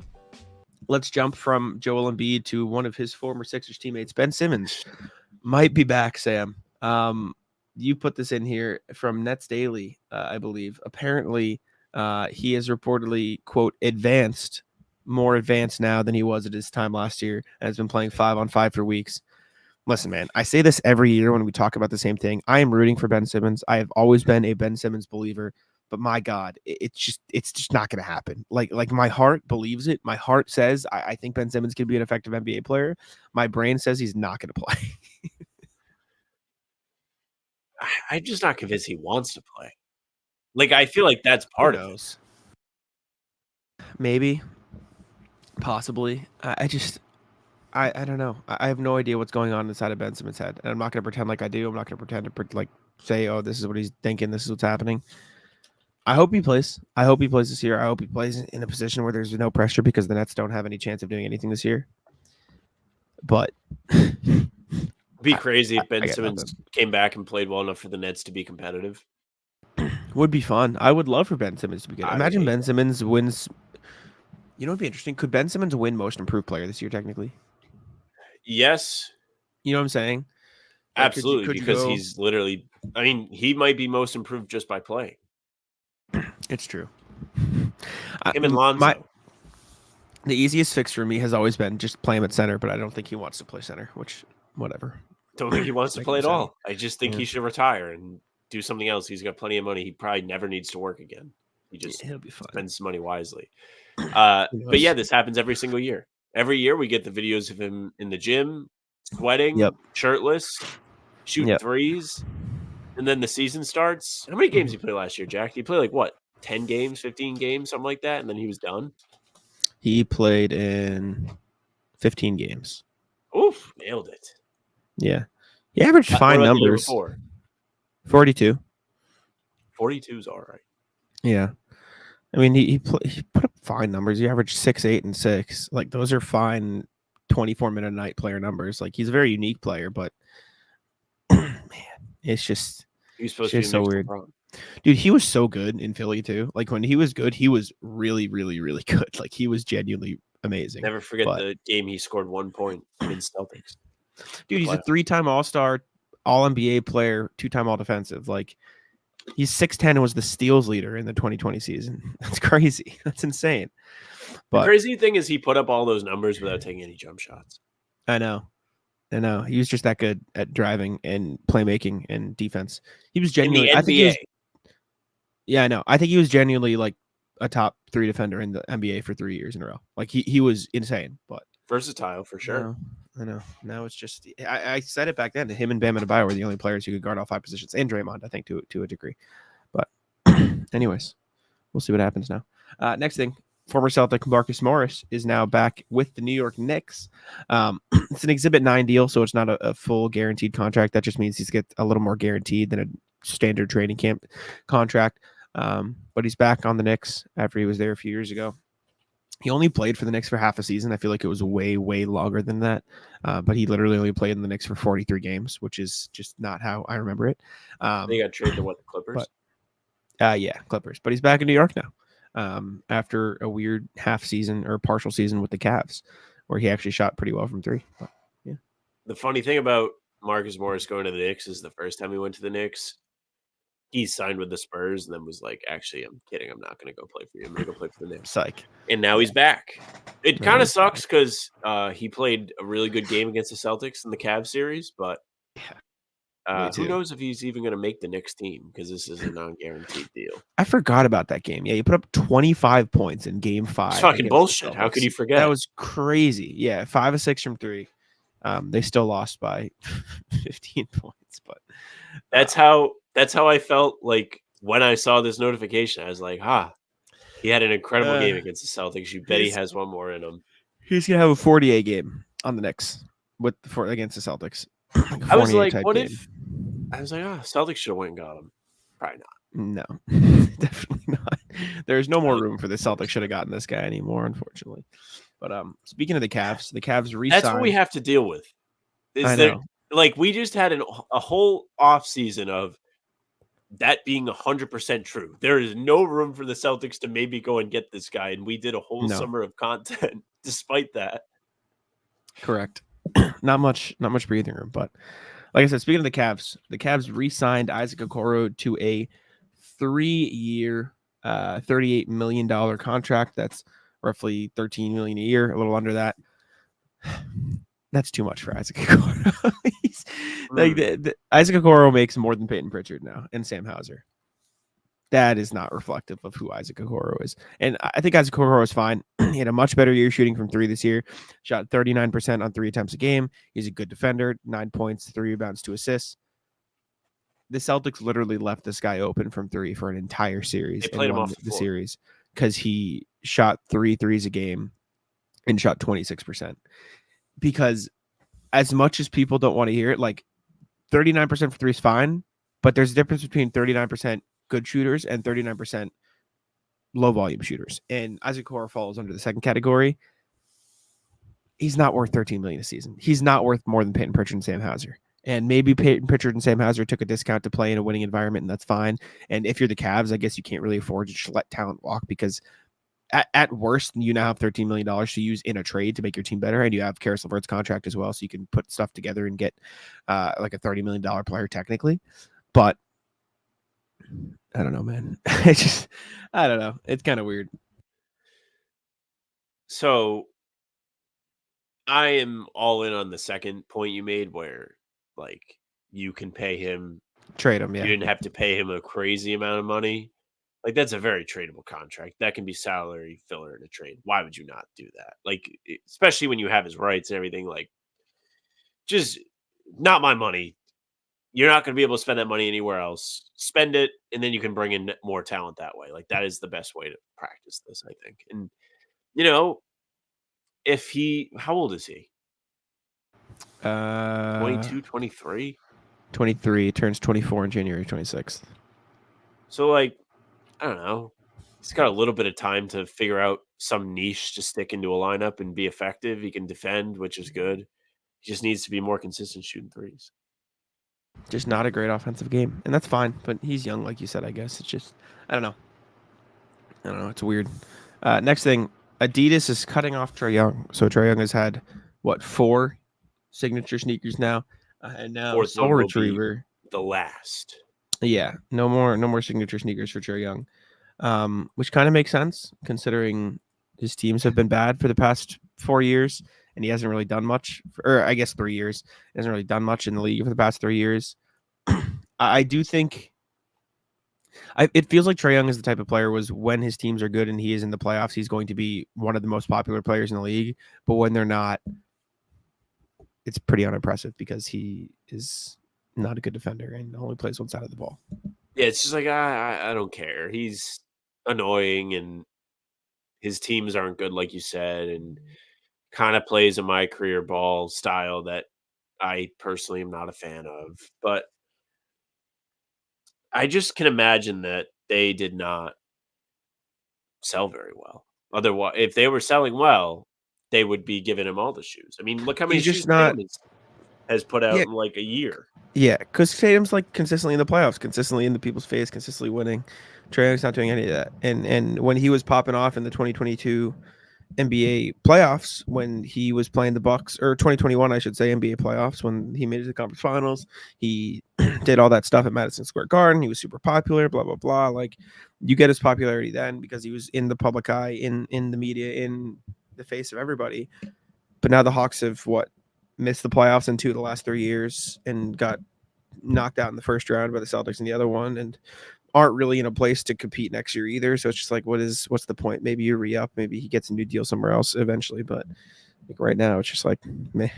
Let's jump from Joel Embiid to one of his former Sixers teammates, Ben Simmons. Might be back, Sam. You put this in here from Nets Daily, I believe. Apparently, he is reportedly, quote, more advanced now than he was at his time last year, and has been playing 5-on-5 for weeks. Listen, man, I say this every year when we talk about the same thing. I am rooting for Ben Simmons. I have always been a Ben Simmons believer. But my God, it's just not going to happen. Like my heart believes it. My heart says I think Ben Simmons can be an effective NBA player. My brain says he's not going to play. I'm just not convinced he wants to play. Like, I feel like that's part of it. Maybe, possibly. I don't know. I have no idea what's going on inside of Ben Simmons' head, and I'm not going to pretend like I do. I'm not going to pretend to say, oh, this is what he's thinking. This is what's happening. I hope he plays. I hope he plays this year. I hope he plays in a position where there's no pressure because the Nets don't have any chance of doing anything this year. But it'd be crazy if Ben Simmons came back and played well enough for the Nets to be competitive. Would be fun. I would love for Ben Simmons to be good. Imagine Ben Simmons wins. You know what'd be interesting? Could Ben Simmons win Most Improved Player this year, technically? Yes. You know what I'm saying? Absolutely, because he's literally, I mean, he might be most improved just by playing. It's true. Him and Lonzo. The easiest fix for me has always been just play him at center, but I don't think he wants to play center, which, whatever. Don't think he wants to play at all. I just think he should retire and do something else. He's got plenty of money. He probably never needs to work again. He just he'll be fine. Spends money wisely. But yeah, this happens every single year. Every year we get the videos of him in the gym, sweating, shirtless, shooting threes, and then the season starts. How many games did he play last year, Jack? He played like what? 10 games, 15 games, something like that, and then he was done? He played in 15 games. Oof, nailed it. Yeah. He averaged fine numbers. 42. 42 is all right. Yeah. I mean, he put up fine numbers. He averaged 6, 8, and 6. Like, those are fine 24-minute-a-night player numbers. Like, he's a very unique player, but, man, it's just he's supposed to be so weird. Dude, he was so good in Philly, too. Like, when he was good, he was really, really, really good. Like, he was genuinely amazing. Never forget the game he scored 1 point against Celtics. Dude, he's a 3-time All-Star, All-NBA player, 2-time All-Defensive. Like, he's 6'10" and was the steals leader in the 2020 season. That's crazy. That's insane. But the crazy thing is he put up all those numbers without taking any jump shots. I know. He was just that good at driving and playmaking and defense. He was genuinely. In the NBA. I think he was, yeah, I know. I think he was genuinely like a top 3 defender in the NBA for 3 years in a row. Like he was insane. But versatile for sure. I know. Now it's just I said it back then. Him and Bam Adebayo were the only players who could guard all 5 positions, and Draymond, I think, to a degree. But anyways, we'll see what happens now. Next thing, former Celtic Marcus Morris is now back with the New York Knicks. It's an Exhibit 9 deal, so it's not a full guaranteed contract. That just means he's get a little more guaranteed than a standard training camp contract. But he's back on the Knicks after he was there a few years ago. He only played for the Knicks for half a season. I feel like it was way, way longer than that. But he literally only played in the Knicks for 43 games, which is just not how I remember it. They got traded to what, the Clippers? Yeah, Clippers. But he's back in New York now after a weird half season or partial season with the Cavs, where he actually shot pretty well from 3. But, yeah. The funny thing about Marcus Morris going to the Knicks is the first time he went to the Knicks, he signed with the Spurs and then was like, actually, I'm kidding. I'm not going to go play for you. I'm going to go play for the Knicks. Psych. And now he's back. It kind of sucks because he played a really good game against the Celtics in the Cavs series, but who knows if he's even going to make the Knicks team because this is a non-guaranteed deal. I forgot about that game. Yeah, he put up 25 points in Game 5. It's fucking bullshit. How could you forget? That was crazy. Yeah, 5 of 6 from 3. They still lost by 15 points, but that's how I felt like when I saw this notification. I was like, he had an incredible game against the Celtics. You bet he has one more in him. He's gonna have a 48 game on the Knicks against the Celtics. I was like, what if? I was like, Celtics should have went and got him. Probably not. No, definitely not. There's no more room for the Celtics should have gotten this guy anymore, unfortunately. But speaking of the Cavs re-signed. That's what we have to deal with. I know. Like, we just had a whole offseason of that being 100% true. There is no room for the Celtics to maybe go and get this guy, and we did a whole summer of content despite that. Correct. Not much breathing room, but like I said, speaking of the Cavs re-signed Isaac Okoro to a 3-year, $38 million contract. That's roughly $13 million a year, a little under that. That's too much for Isaac Okoro. Isaac Okoro makes more than Peyton Pritchard now and Sam Hauser. That is not reflective of who Isaac Okoro is. And I think Isaac Okoro is fine. He had a much better year shooting from 3 this year. Shot 39% on 3 attempts a game. He's a good defender. 9 points, 3 rebounds, 2 assists. The Celtics literally left this guy open from 3 for an entire series. They played him off the series because he shot 3 threes a game and shot 26%. Because as much as people don't want to hear it, like 39% for 3 is fine, but there's a difference between 39% good shooters and 39% low volume shooters. And Isaac Okoro falls under the second category. He's not worth $13 million a season. He's not worth more than Peyton Pritchard and Sam Hauser. And maybe Peyton Pritchard and Sam Hauser took a discount to play in a winning environment, and that's fine. And if you're the Cavs, I guess you can't really afford to just let talent walk because at worst, you now have $13 million to use in a trade to make your team better. And you have Karis LeVert's contract as well. So you can put stuff together and get like a $30 million player technically. But I don't know, man. I don't know. It's kind of weird. So I am all in on the second point you made where like you can pay him. Trade him, yeah. You didn't have to pay him a crazy amount of money. Like, that's a very tradable contract. That can be salary filler in a trade. Why would you not do that? Like, especially when you have his rights and everything, like, just not my money. You're not going to be able to spend that money anywhere else. Spend it, and then you can bring in more talent that way. Like, that is the best way to practice this, I think. And, you know, how old is he? 22, 23? 23, turns 24 on January 26th. So, like, I don't know. He's got a little bit of time to figure out some niche to stick into a lineup and be effective. He can defend, which is good. He just needs to be more consistent shooting threes. Just not a great offensive game. And that's fine. But he's young, like you said, I guess. It's just, I don't know. It's weird. Next thing, Adidas is cutting off Trae Young. So Trae Young has had, 4 signature sneakers now? And now Soul Retriever. The last. Yeah, no more signature sneakers for Trae Young, which kind of makes sense considering his teams have been bad for the past 4 years, and he hasn't really done much. Or I guess 3 years. He hasn't really done much in the league for the past 3 years. I do think it feels like Trae Young is the type of player was when his teams are good and he is in the playoffs, he's going to be one of the most popular players in the league. But when they're not, it's pretty unimpressive because he is not a good defender and only plays one side of the ball. Yeah, it's just like I don't care. He's annoying and his teams aren't good, like you said, and kind of plays a my career ball style that I personally am not a fan of. But I just can imagine that they did not sell very well. Otherwise, if they were selling well, they would be giving him all the shoes. I mean, look how many He's shoes just not. Tatum has put out Yeah, in like a year. yeah, because Tatum's like consistently in the playoffs, consistently in the people's face, consistently winning. Trae Young's not doing any of that. And when he was popping off in the 2022 NBA playoffs, when he was playing the Bucks, or 2021, I should say, NBA playoffs, when he made it to the conference finals, he did all that stuff at Madison Square Garden. He was super popular, blah blah blah. Like, you get his popularity then because he was in the public eye, in the media, in the face of everybody. But now the Hawks have missed the playoffs in 2 of the last 3 years and got knocked out in the first round by the Celtics in the other one, and aren't really in a place to compete next year either. So it's just like, what's the point? Maybe you re-up, maybe he gets a new deal somewhere else eventually. But like right now, it's just like, meh.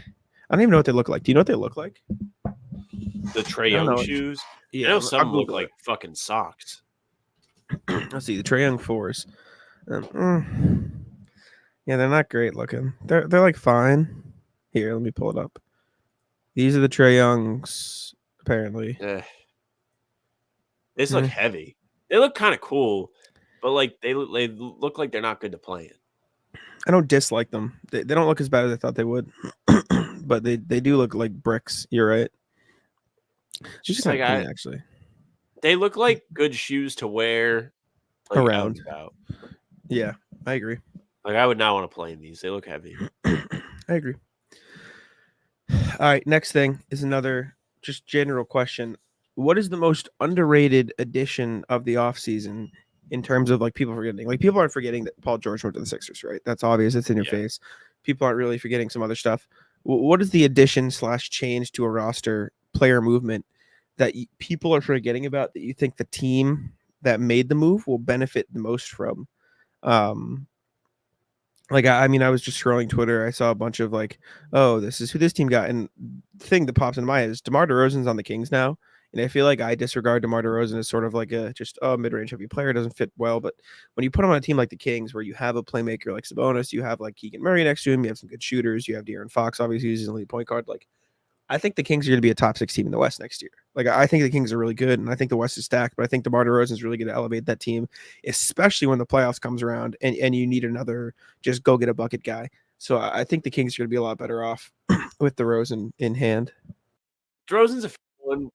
I don't even know what they look like. Do you know what they look like? The Trae Young shoes. Yeah, I know some look like fucking socks. Let's see the Trae Young 4s. Yeah, they're not great looking. They're like fine. Here, let me pull it up. These are the Trae Youngs, apparently. These look heavy. They look kind of cool, but like they look like they're not good to play in. I don't dislike them. They don't look as bad as I thought they would, but they do look like bricks. You're right. Just like clean, actually, they look like good shoes to wear like, around. Out. Yeah, I agree. Like I would not want to play in these. They look heavy. I agree. All right, next thing is another just general question. What is the most underrated addition of the offseason in terms of like people forgetting? Like people aren't forgetting that Paul George went to the Sixers, right? That's obvious. It's in your face. People aren't really forgetting some other stuff. What is the addition / change to a roster player movement that people are forgetting about that you think the team that made the move will benefit the most from? Like, I mean, I was just scrolling Twitter. I saw a bunch of like, oh, this is who this team got. And the thing that pops into my head is DeMar DeRozan's on the Kings now. And I feel like I disregard DeMar DeRozan as sort of like a just mid-range heavy player. Doesn't fit well. But when you put him on a team like the Kings, where you have a playmaker like Sabonis, you have like Keegan Murray next to him, you have some good shooters, you have De'Aaron Fox, obviously, who's an elite point guard. Like, I think the Kings are going to be a top 6 team in the West next year. Like, I think the Kings are really good, and I think the West is stacked, but I think DeMar DeRozan is really going to elevate that team, especially when the playoffs comes around and you need another just go get a bucket guy. So I think the Kings are going to be a lot better off with DeRozan in hand. DeRozan's a one.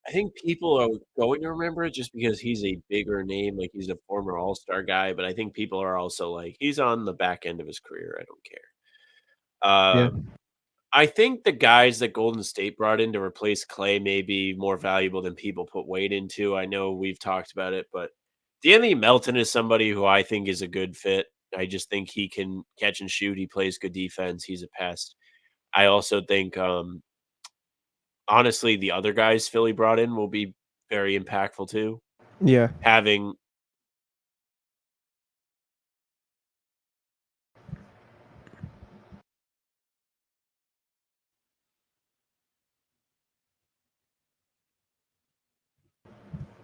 I think people are going to remember it just because he's a bigger name, like he's a former All-Star guy, but I think people are also like, he's on the back end of his career. I don't care. I think the guys that Golden State brought in to replace Clay may be more valuable than people put weight into. I know we've talked about it, but D'Anthony Melton is somebody who I think is a good fit. I just think he can catch and shoot. He plays good defense. He's a pest. I also think, honestly, the other guys Philly brought in will be very impactful too. Yeah.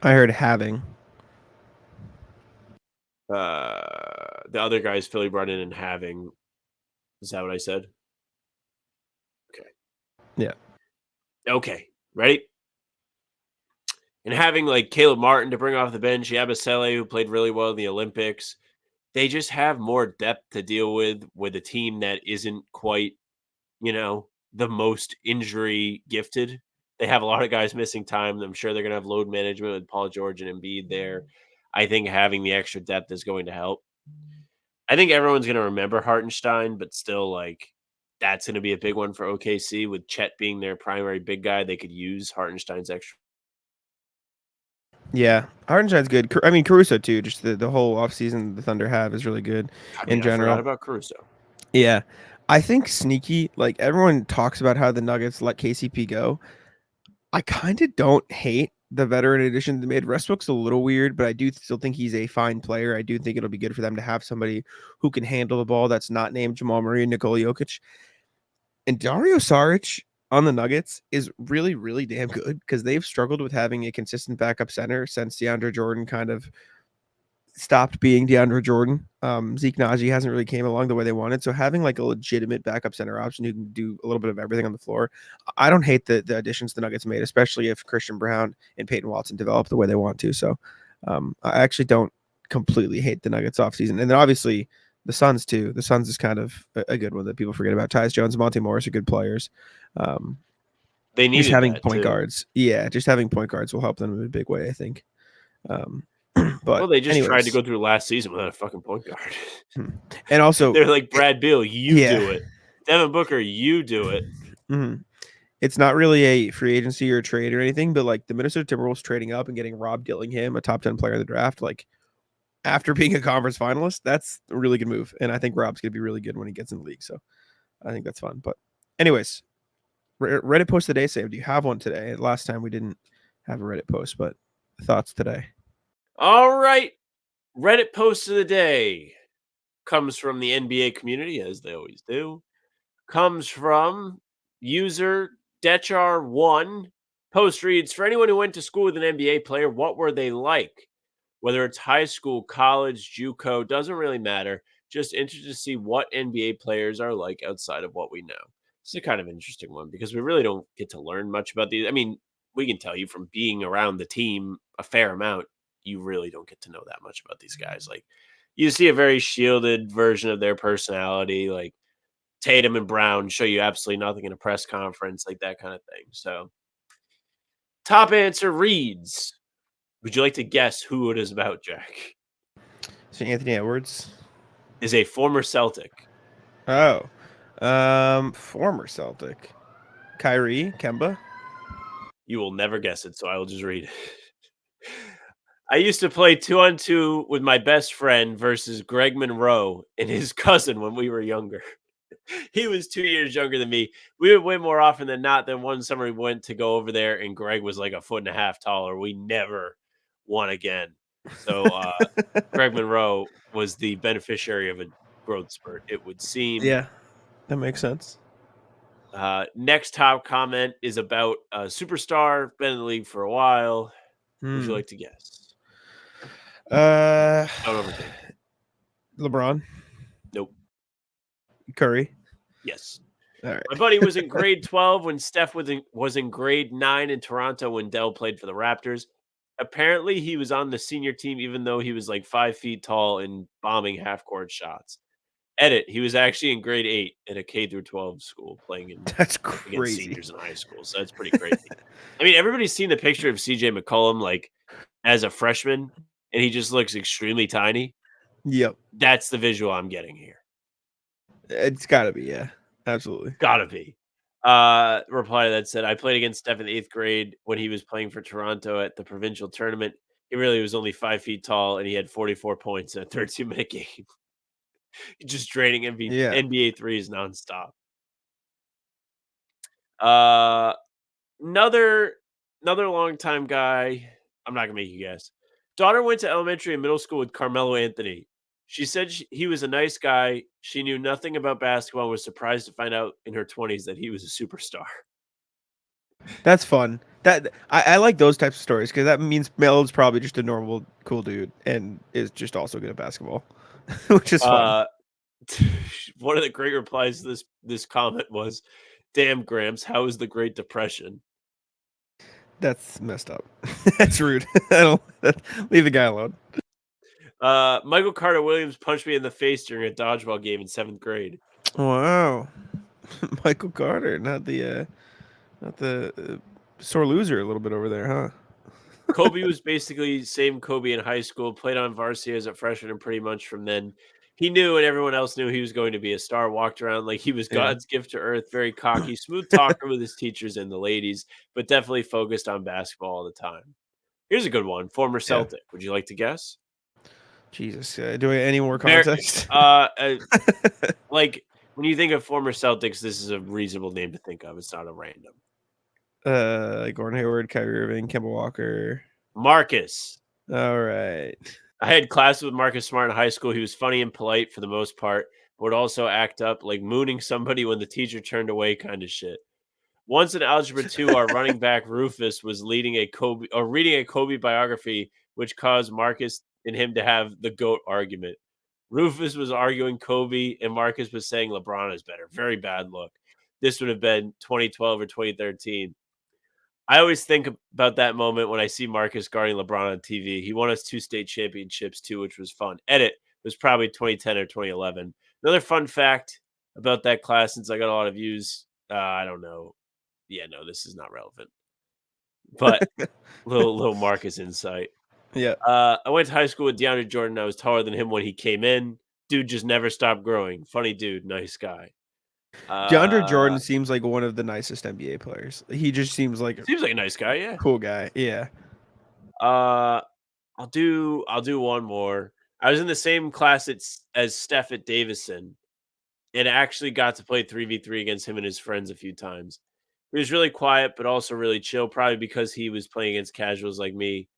I heard having. The other guys Philly brought in and having. Is that what I said? Okay. Yeah. Okay. Ready? And having like Caleb Martin to bring off the bench, Yabusele, who played really well in the Olympics. They just have more depth to deal with a team that isn't quite, the most injury gifted. They have a lot of guys missing time. I'm sure they're going to have load management with Paul George and Embiid there. I think having the extra depth is going to help. I think everyone's going to remember Hartenstein, but still, like, that's going to be a big one for OKC with Chet being their primary big guy. They could use Hartenstein's extra. Yeah, Hartenstein's good. I mean, Caruso too. Just the whole offseason the Thunder have is really good in general. I forgot about Caruso. Yeah, I think sneaky. Like everyone talks about how the Nuggets let KCP go. I kind of don't hate the veteran addition they made. Westbrook's a little weird, but I do still think he's a fine player. I do think it'll be good for them to have somebody who can handle the ball that's not named Jamal Murray and Nikola Jokic. And Dario Saric on the Nuggets is really, really damn good because they've struggled with having a consistent backup center since DeAndre Jordan kind of stopped being DeAndre Jordan. Zeke Naji hasn't really came along the way they wanted. So having like a legitimate backup center option who can do a little bit of everything on the floor, I don't hate the additions the Nuggets made, especially if Christian Brown and Peyton Watson develop the way they want to. So I actually don't completely hate the Nuggets offseason. And then obviously the Suns too. The Suns is kind of a good one that people forget about. Tyus Jones, Monte Morris are good players. They needed just having that, point too. guards. Yeah, just having point guards will help them in a big way, I think. But well, they just tried to anyways. go through last season without a fucking point guard. And also They're like, Brad Beal, you yeah. do it. Devin Booker, you do it. Mhm. It's not really a free agency or a trade or anything, but like the Minnesota Timberwolves trading up and getting Rob Dillingham, a top 10 player of the draft, like after being a conference finalist, that's a really good move. And I think Rob's going to be really good when he gets in the league. So I think that's fun. But anyways, Reddit post of the day, Sam. Do you have one today? Last time we didn't have a Reddit post, but thoughts today. All right. Reddit post of the day comes from the NBA community, as they always do. Comes from user Dechar1. Post reads, for anyone who went to school with an NBA player, what were they like? Whether it's high school, college, JUCO, doesn't really matter. Just interested to see what NBA players are like outside of what we know. It's a kind of interesting one because we really don't get to learn much about these. I mean, we can tell you from being around the team a fair amount, you really don't get to know that much about these guys. Like, you see a very shielded version of their personality, like Tatum and Brown show you absolutely nothing in a press conference, like that kind of thing. So, top answer reads, would you like to guess who it is about, Jack? So Anthony Edwards is a former Celtic. Oh, former Celtic. Kyrie, Kemba. You will never guess it, so I will just read it. I used to play 2-on-2 with my best friend versus Greg Monroe and his cousin when we were younger. He was 2 years younger than me. We would win more often than not. Then one summer we went to go over there, and Greg was like a foot and a half taller. We never won again. So Greg Monroe was the beneficiary of a growth spurt, it would seem. Yeah, that makes sense. Next top comment is about a superstar, been in the league for a while. Would you like to guess? Don't overthink. LeBron. Nope. Curry. Yes. All right. My buddy was in grade 12 when Steph was in grade 9 in Toronto when Dell played for the Raptors. Apparently, he was on the senior team even though he was like 5 feet tall and bombing half-court shots. Edit, he was actually in grade 8 at a K-12 school playing That's against crazy. seniors in high school. So that's pretty crazy. I mean, everybody's seen the picture of CJ McCollum like as a freshman, and he just looks extremely tiny. Yep. That's the visual I'm getting here. It's got to be, yeah. Absolutely. Gotta be. Reply to that said, I played against Steph in the 8th grade when he was playing for Toronto at the provincial tournament. He really was only 5 feet tall, and he had 44 points in a 32-minute game. Just draining NBA threes nonstop. Another longtime guy. I'm not gonna make you guess. Daughter went to elementary and middle school with Carmelo Anthony. She said he was a nice guy. She knew nothing about basketball and was surprised to find out in her 20s that he was a superstar. That's fun. I like those types of stories because that means Melo's probably just a normal, cool dude and is just also good at basketball, which is fun. One of the great replies to this comment was, "Damn, Gramps, how is the Great Depression?" That's messed up. That's rude. I don't leave the guy alone. Michael Carter Williams punched me in the face during a dodgeball game in 7th grade. Wow, Michael Carter, not the sore loser a little bit over there, huh? Kobe was basically same Kobe in high school, played on varsity as a freshman, and pretty much from then he knew and everyone else knew he was going to be a star, walked around like he was God's gift to earth, very cocky, smooth talker with his teachers and the ladies, but definitely focused on basketball all the time. Here's a good one. Former Celtic. Would you like to guess? Jesus. Do we any more context? Like when you think of former Celtics, this is a reasonable name to think of. It's not a random. Gordon Hayward, Kyrie Irving, Kemba Walker. Marcus. All right. I had classes with Marcus Smart in high school. He was funny and polite for the most part, but would also act up like mooning somebody when the teacher turned away kind of shit. Once in Algebra 2, our running back Rufus was reading a Kobe biography, which caused Marcus and him to have the GOAT argument. Rufus was arguing Kobe, and Marcus was saying LeBron is better. Very bad look. This would have been 2012 or 2013. I always think about that moment when I see Marcus guarding LeBron on TV. He won us 2 state championships too, which was fun. Edit was probably 2010 or 2011. Another fun fact about that class, since I got a lot of views, I don't know. Yeah, no, this is not relevant. But little Marcus insight. Yeah. I went to high school with DeAndre Jordan. I was taller than him when he came in. Dude just never stopped growing. Funny dude, nice guy. DeAndre Jordan seems like one of the nicest NBA players. He just seems like a nice guy, yeah. Cool guy. Yeah. I'll do one more. I was in the same class as Steph at Davison, and actually got to play 3v3 against him and his friends a few times. He was really quiet, but also really chill, probably because he was playing against casuals like me.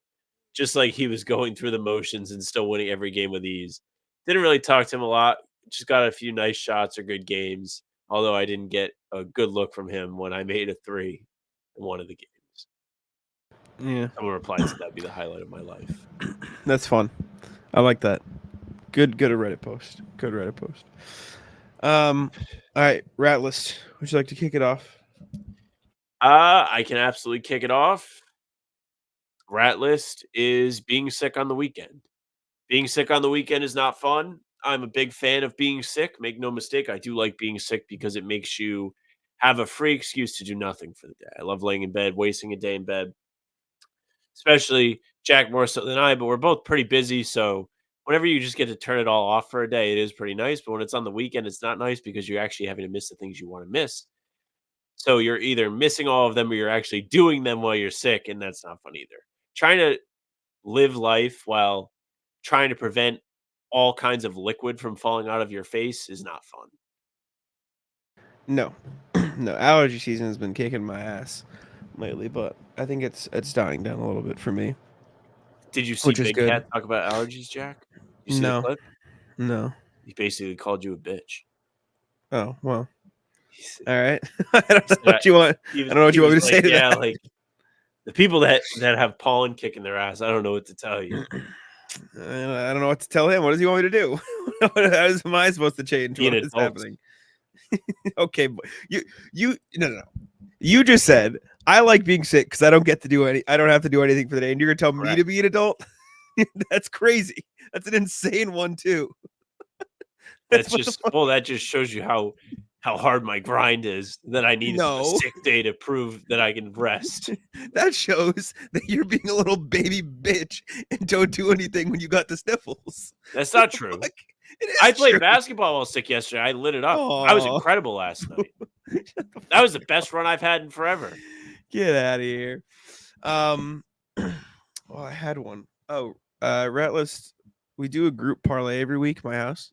Just like he was going through the motions and still winning every game with ease. Didn't really talk to him a lot. Just got a few nice shots or good games. Although I didn't get a good look from him when I made a 3 in one of the games. Yeah. Someone replied to that be the highlight of my life. That's fun. I like that. Good Reddit post. Good Reddit post. All right, Rat List. Would you like to kick it off? I can absolutely kick it off. Rat List is being sick on the weekend. Being sick on the weekend is not fun. I'm a big fan of being sick. Make no mistake. I do like being sick because it makes you have a free excuse to do nothing for the day. I love laying in bed, wasting a day in bed, especially Jack more so than I, but we're both pretty busy. So whenever you just get to turn it all off for a day, it is pretty nice. But when it's on the weekend, it's not nice because you're actually having to miss the things you want to miss. So you're either missing all of them or you're actually doing them while you're sick. And that's not fun either. Trying to live life while trying to prevent all kinds of liquid from falling out of your face is not fun. No. No, allergy season has been kicking my ass lately, but I think it's dying down a little bit for me. Did you see Big Cat talk about allergies, Jack? You see the clip? No. He basically called you a bitch. Oh, well. All right. I don't know what you want. I don't know what you want me to say to that. Like the people that have pollen kicking their ass, I don't know what to tell you. I don't know what to tell him. What does he want me to do? How am I supposed to change what is happening? Okay, but no. You just said I like being sick because I don't get to do I don't have to do anything for the day, and you're gonna tell me to be an adult? That's crazy. That's an insane one too. That just shows you how hard my grind is, that I need a sick day to prove that I can rest. That shows that you're being a little baby bitch and don't do anything when you got the sniffles. That's not true. I played basketball while sick yesterday. I lit it up. Aww. I was incredible last night. That was the best run I've had in forever. Get out of here. Well, I had one. Rat List, we do a group parlay every week at my house.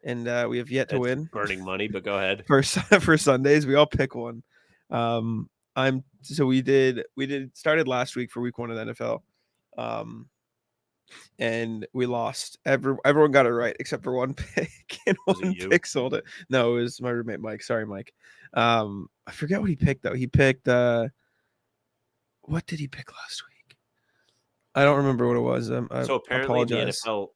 And we have yet to win. Burning money, but go ahead. For Sundays, we all pick one. We started last week for week 1 of the NFL. And we lost. Everyone got it right except for one pick, and one pick sold it. No, it was my roommate Mike. Sorry, Mike. I forget what he picked though. He picked what did he pick last week? I don't remember what it was. So apparently in the NFL,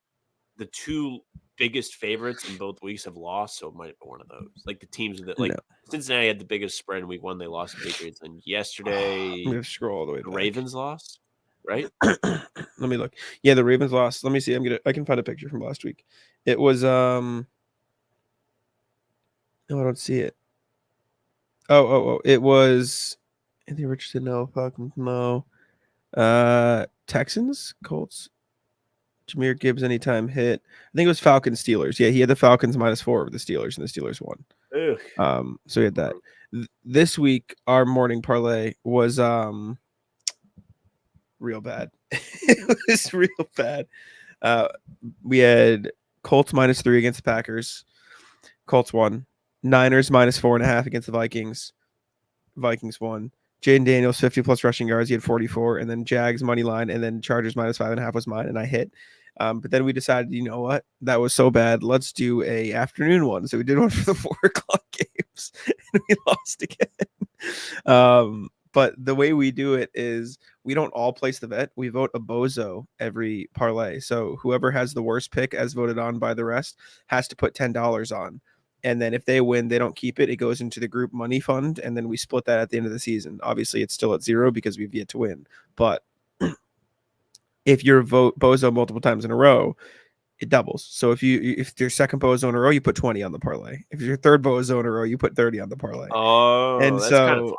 the 2 biggest favorites in both weeks have lost, so it might have been one of those. Like the teams that Cincinnati had the biggest spread in week 1, they lost to Patriots, and yesterday I'm gonna scroll all the way. The Ravens lost, right? Let me look. Yeah, the Ravens lost. Let me see. I can find a picture from last week. It was no, I don't see it. Oh, it was Anthony Richardson. No, Falcons. No. Texans, Colts. Jahmyr Gibbs anytime hit. I think it was Falcons Steelers. Yeah, he had the Falcons -4 over the Steelers, and the Steelers won. Ugh. So he had that. This week, our morning parlay was real bad. It was real bad. We had Colts -3 against the Packers. Colts won. Niners -4.5 against the Vikings. Vikings won. Jaden Daniels 50+ rushing yards. He had 44, and then Jags money line, and then Chargers -5.5 was mine, and I hit. But then we decided, you know what, that was so bad. Let's do a afternoon one. So we did one for the 4 o'clock games, and we lost again. But the way we do it is we don't all place the bet. We vote a bozo every parlay. So whoever has the worst pick as voted on by the rest has to put $10 on. And then if they win, they don't keep it. It goes into the group money fund, and then we split that at the end of the season. Obviously, it's still at 0 because we've yet to win. But if you vote bozo multiple times in a row, it doubles. So if your second bozo in a row, you put 20 on the parlay. If your third bozo in a row, you put 30 on the parlay. Oh, and that's so kind of fun.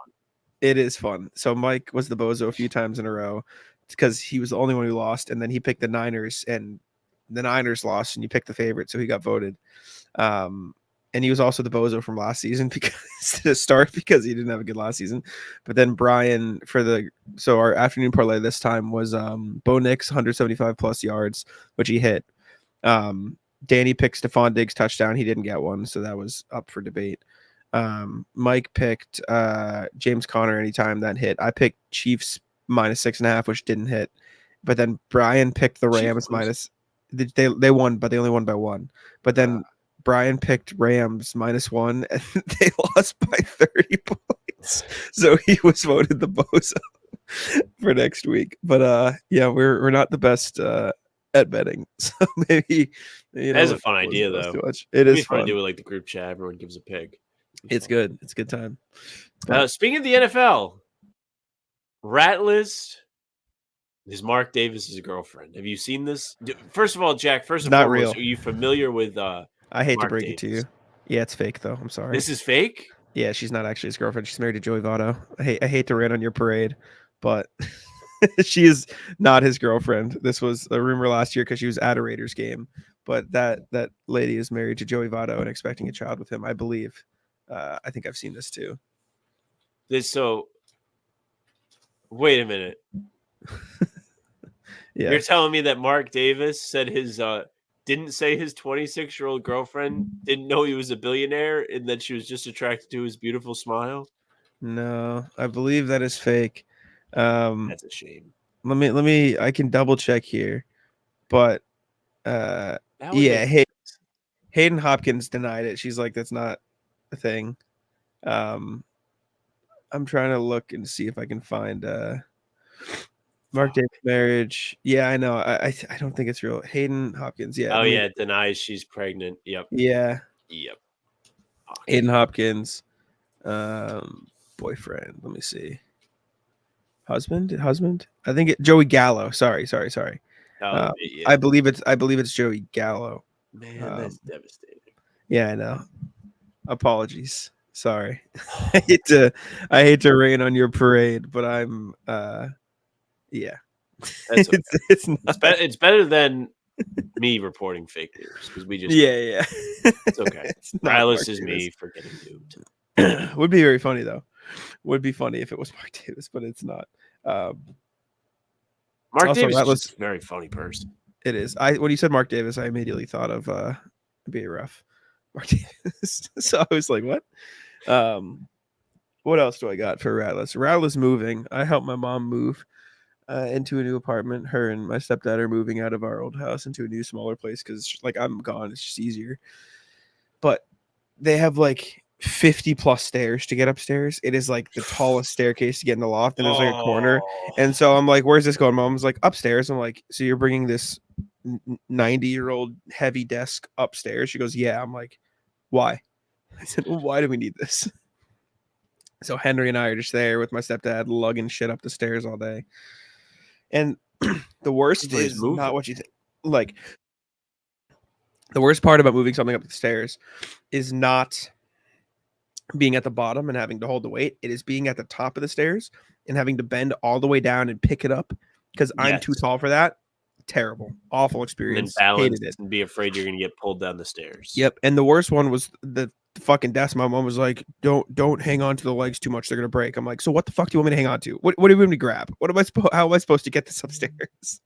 it is fun. So Mike was the bozo a few times in a row because he was the only one who lost, and then he picked the Niners, and the Niners lost, and you picked the favorite, so he got voted. And he was also the bozo from last season because to start because he didn't have a good last season. But then Brian so our afternoon parlay this time was Bo Nix 175 plus yards, which he hit. Danny picked Stephon Diggs touchdown. He didn't get one, so that was up for debate. Mike picked James Conner anytime, that hit. I picked Chiefs -6.5, which didn't hit. But then Brian picked the Rams minus. They won, but they only won by 1. But then Brian picked Rams -1, and they lost by 30 points. So he was voted the bozo for next week. But yeah, we're not the best at betting, so maybe That's a fun idea though. It is fun fun. to do it like the group chat. Everyone gives a pick. It's good. It's a good time. Speaking of the NFL, rat list is Mark Davis's girlfriend. Have you seen this? First of all, Jack. First and Not foremost, real. are you familiar with? I hate Mark to break Davis? it to you. Yeah, it's fake though. I'm sorry. This is fake. Yeah, she's not actually his girlfriend. She's married to Joey Votto. I hate to rain on your parade, but she is not his girlfriend. This was a rumor last year because she was at a Raiders game. But that lady is married to Joey Votto and expecting a child with him, I believe. I think I've seen this too. Wait a minute. Yeah. You're telling me that Mark Davis said didn't say his 26-year-old girlfriend didn't know he was a billionaire and that she was just attracted to his beautiful smile? No, I believe that is fake. That's a shame. Let me I can double check here. But yeah, Hayden Hopkins denied it. She's like, that's not a thing. I'm trying to look and see if I can find Mark Davis marriage. Yeah, I know. I don't think it's real. Hayden Hopkins. Yeah. Oh yeah, denies she's pregnant. Yep. Yeah. Yep. Hayden Hopkins, boyfriend. Let me see. Husband. I think Joey Gallo. Sorry. Yeah. I believe it's Joey Gallo. Man, that's devastating. Yeah, I know. Apologies. Sorry. I hate to rain on your parade, but I'm yeah. That's okay. it's not. It's better than me reporting fake news because we just Yeah. It's okay. Riley is me for getting duped. Would be very funny though. Would be funny if it was Mark Davis, but it's not. Mark Davis is just a very funny person. It is. When you said Mark Davis, I immediately thought of be rough. Mark Davis. So I was like, what? What else do I got for Rattles? Rattles moving. I helped my mom move into a new apartment. Her and my stepdad are moving out of our old house into a new, smaller place because, like, I'm gone. It's just easier. But they have like 50 plus stairs to get upstairs. It is like the tallest staircase to get in the loft, and there's like a corner. And so I'm like, "Where's this going?" Mom's like, "Upstairs." I'm like, "So you're bringing this 90-year-old heavy desk upstairs?" She goes, "Yeah." I'm like, "Why?" I said, "Well, why do we need this?" So Henry and I are just there with my stepdad lugging shit up the stairs all day. And the worst is not what you think. Like, the worst part about moving something up the stairs is not being at the bottom and having to hold the weight. It is being at the top of the stairs and having to bend all the way down and pick it up because I'm too tall for that. Terrible. Awful experience. And balance Hated it. and be afraid you're going to get pulled down the stairs. Yep. And the worst one was the fucking desk. My mom was like, don't hang on to the legs too much. They're going to break. I'm like, so what the fuck do you want me to hang on to? What do you want me to grab? How am I supposed to get this upstairs?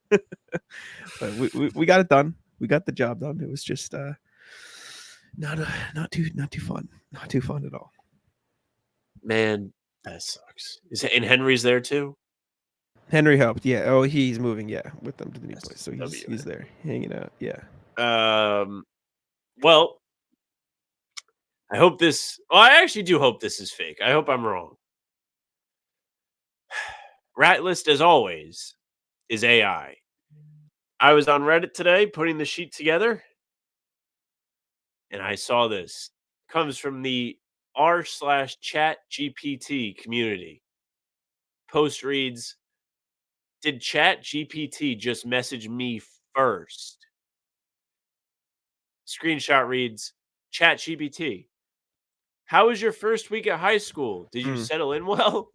But we got it done. We got the job done. It was just not too fun. Not too fun at all. Man, that sucks. And Henry's there too? Henry helped. Yeah. Oh, he's moving. Yeah, with them to the new Yes, place. So W. he's there hanging out. Yeah. Well, I hope this. Well, I actually do hope this is fake. I hope I'm wrong. Rat list, as always, is AI. I was on Reddit today putting the sheet together, and I saw this. Comes from the r/chat GPT community. Post reads, did chat GPT just message me first? Screenshot reads, chat GPT, how was your first week at high school? Did you settle in well?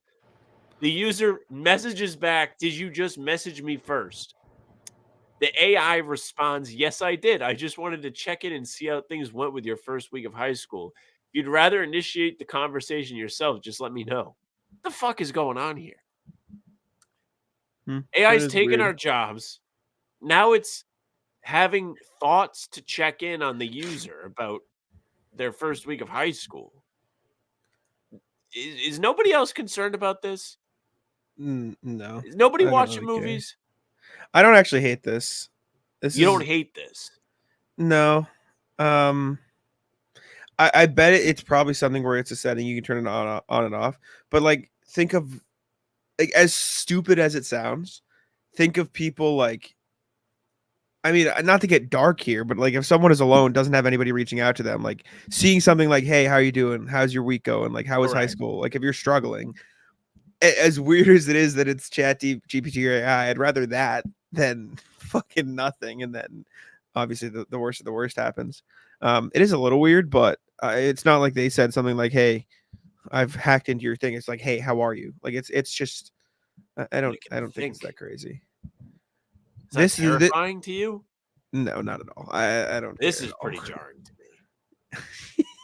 The user messages back, did you just message me first? The AI responds, yes, I did. I just wanted to check in and see how things went with your first week of high school. If you'd rather initiate the conversation yourself, just let me know. What the fuck is going on here? That AI's is taking weird. our jobs. Now it's having thoughts to check in on the user about their first week of high school. Is nobody else concerned about this? No. Is nobody I don't watching really care. movies? I don't actually hate this. You don't hate this. No. I bet it's probably something where it's a setting you can turn it on and off. But like, think of like as stupid as it sounds. Think of people like. I mean, not to get dark here, but like if someone is alone, doesn't have anybody reaching out to them, like seeing something like, "Hey, how you doing? How's your week going? Like, how was high Correct. school?" Like, if you're struggling, as weird as it is that it's Chat GPT or AI, I'd rather that than fucking nothing. And then obviously the worst of the worst happens. It is a little weird, but it's not like they said something like, "Hey, I've hacked into your thing." It's like, "Hey, how are you?" Like it's just I don't think it's that crazy. Is that terrifying to you? No, not at all. I don't. This care is at all. pretty jarring to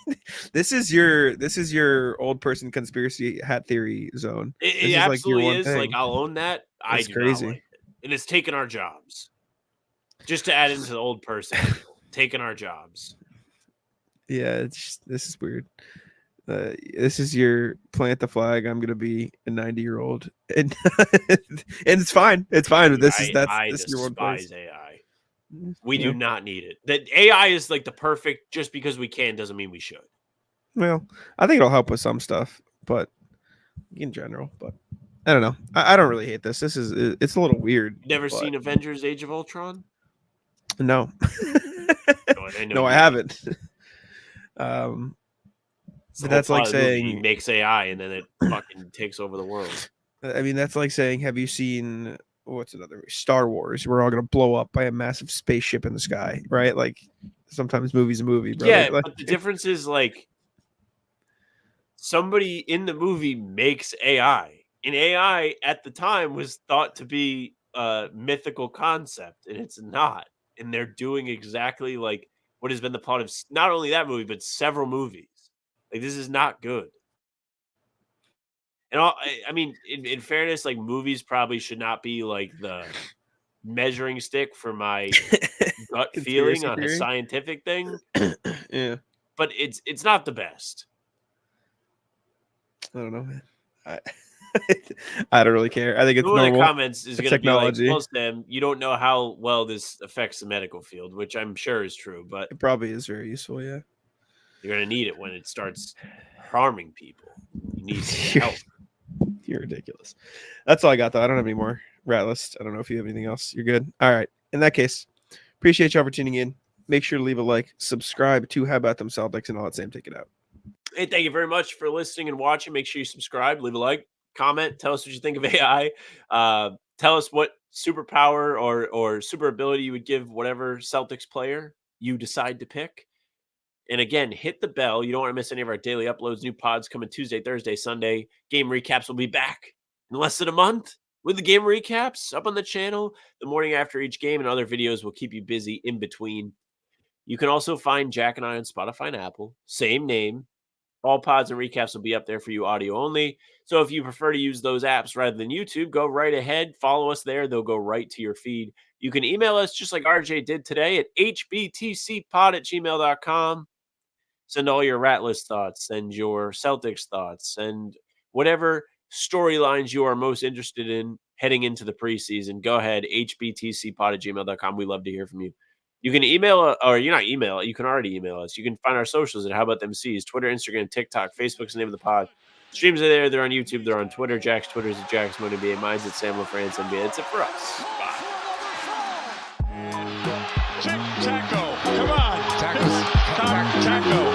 me. This is your old person conspiracy hat theory zone. This It is like your absolutely one is. thing. Like, I'll own that. I It's do crazy. not like it. And it's taken our jobs. Just to add into the old person angle. Taking our jobs. Yeah, this is weird. This is your plant the flag. I'm gonna be a 90-year-old, and and it's fine. It's fine. But Dude, this I is your one place. despise AI. We Yeah. do not need it. That AI is like the perfect. Just because we can doesn't mean we should. Well, I think it'll help with some stuff, but in general, but I don't know. I don't really hate this. It's a little weird. Never but seen Avengers: Age of Ultron? no. I know No, I you haven't. It's the But whole that's like plot of the movie. He saying, makes AI and then it fucking takes over the world. I mean, that's like saying, have you seen what's another movie? Star Wars? We're all gonna blow up by a massive spaceship in the sky, right? Like sometimes movie's a movie, brother. Yeah, Like, but the difference is like somebody in the movie makes AI. And AI at the time was thought to be a mythical concept, and it's not. And they're doing exactly like what has been the plot of not only that movie, but several movies. Like, this is not good. And I mean, in fairness, like movies probably should not be like the measuring stick for my gut feeling conspiracy on a theory. scientific thing, Yeah, but it's not the best. I don't know, man. I, I don't really care. I think it's One of the normal. comments is It's going to be like, technology. well, Sam, you don't know how well this affects the medical field, which I'm sure is true, but It probably is very useful. Yeah, you're going to need it when it starts harming people. You need to get help. You're ridiculous. That's all I got, though. I don't have any more rat list. I don't know if you have anything else. You're good. All right. In that case, appreciate y'all for tuning in. Make sure to leave a like, subscribe to How About Them Celtics, and I'll let Sam take it out. Hey, thank you very much for listening and watching. Make sure you subscribe, leave a like, comment, tell us what you think of AI. Tell us what superpower or super ability you would give whatever Celtics player you decide to pick. And again, hit the bell. You don't want to miss any of our daily uploads. New pods coming Tuesday, Thursday, Sunday. Game recaps will be back in less than a month with the game recaps up on the channel the morning after each game, and other videos will keep you busy in between. You can also find Jack and I on Spotify and Apple. Same name. All pods and recaps will be up there for you audio only. So if you prefer to use those apps rather than YouTube, go right ahead. Follow us there. They'll go right to your feed. You can email us just like RJ did today at hbtcpod@gmail.com. Send all your rat list thoughts and your Celtics thoughts and whatever storylines you are most interested in. heading into the preseason, go ahead, hbtcpod@gmail.com. We love to hear from you. You can email, or you're not email, you can already email us. You can find our socials at How About Them C's, Twitter, Instagram, TikTok, Facebook's the name of the pod. Streams are there. They're on YouTube. They're on Twitter. Jack's Twitter's at Jackson NBA. Mine's at Sam LaFrance NBA. That's it for us. Bye. Taco, come on. Taco.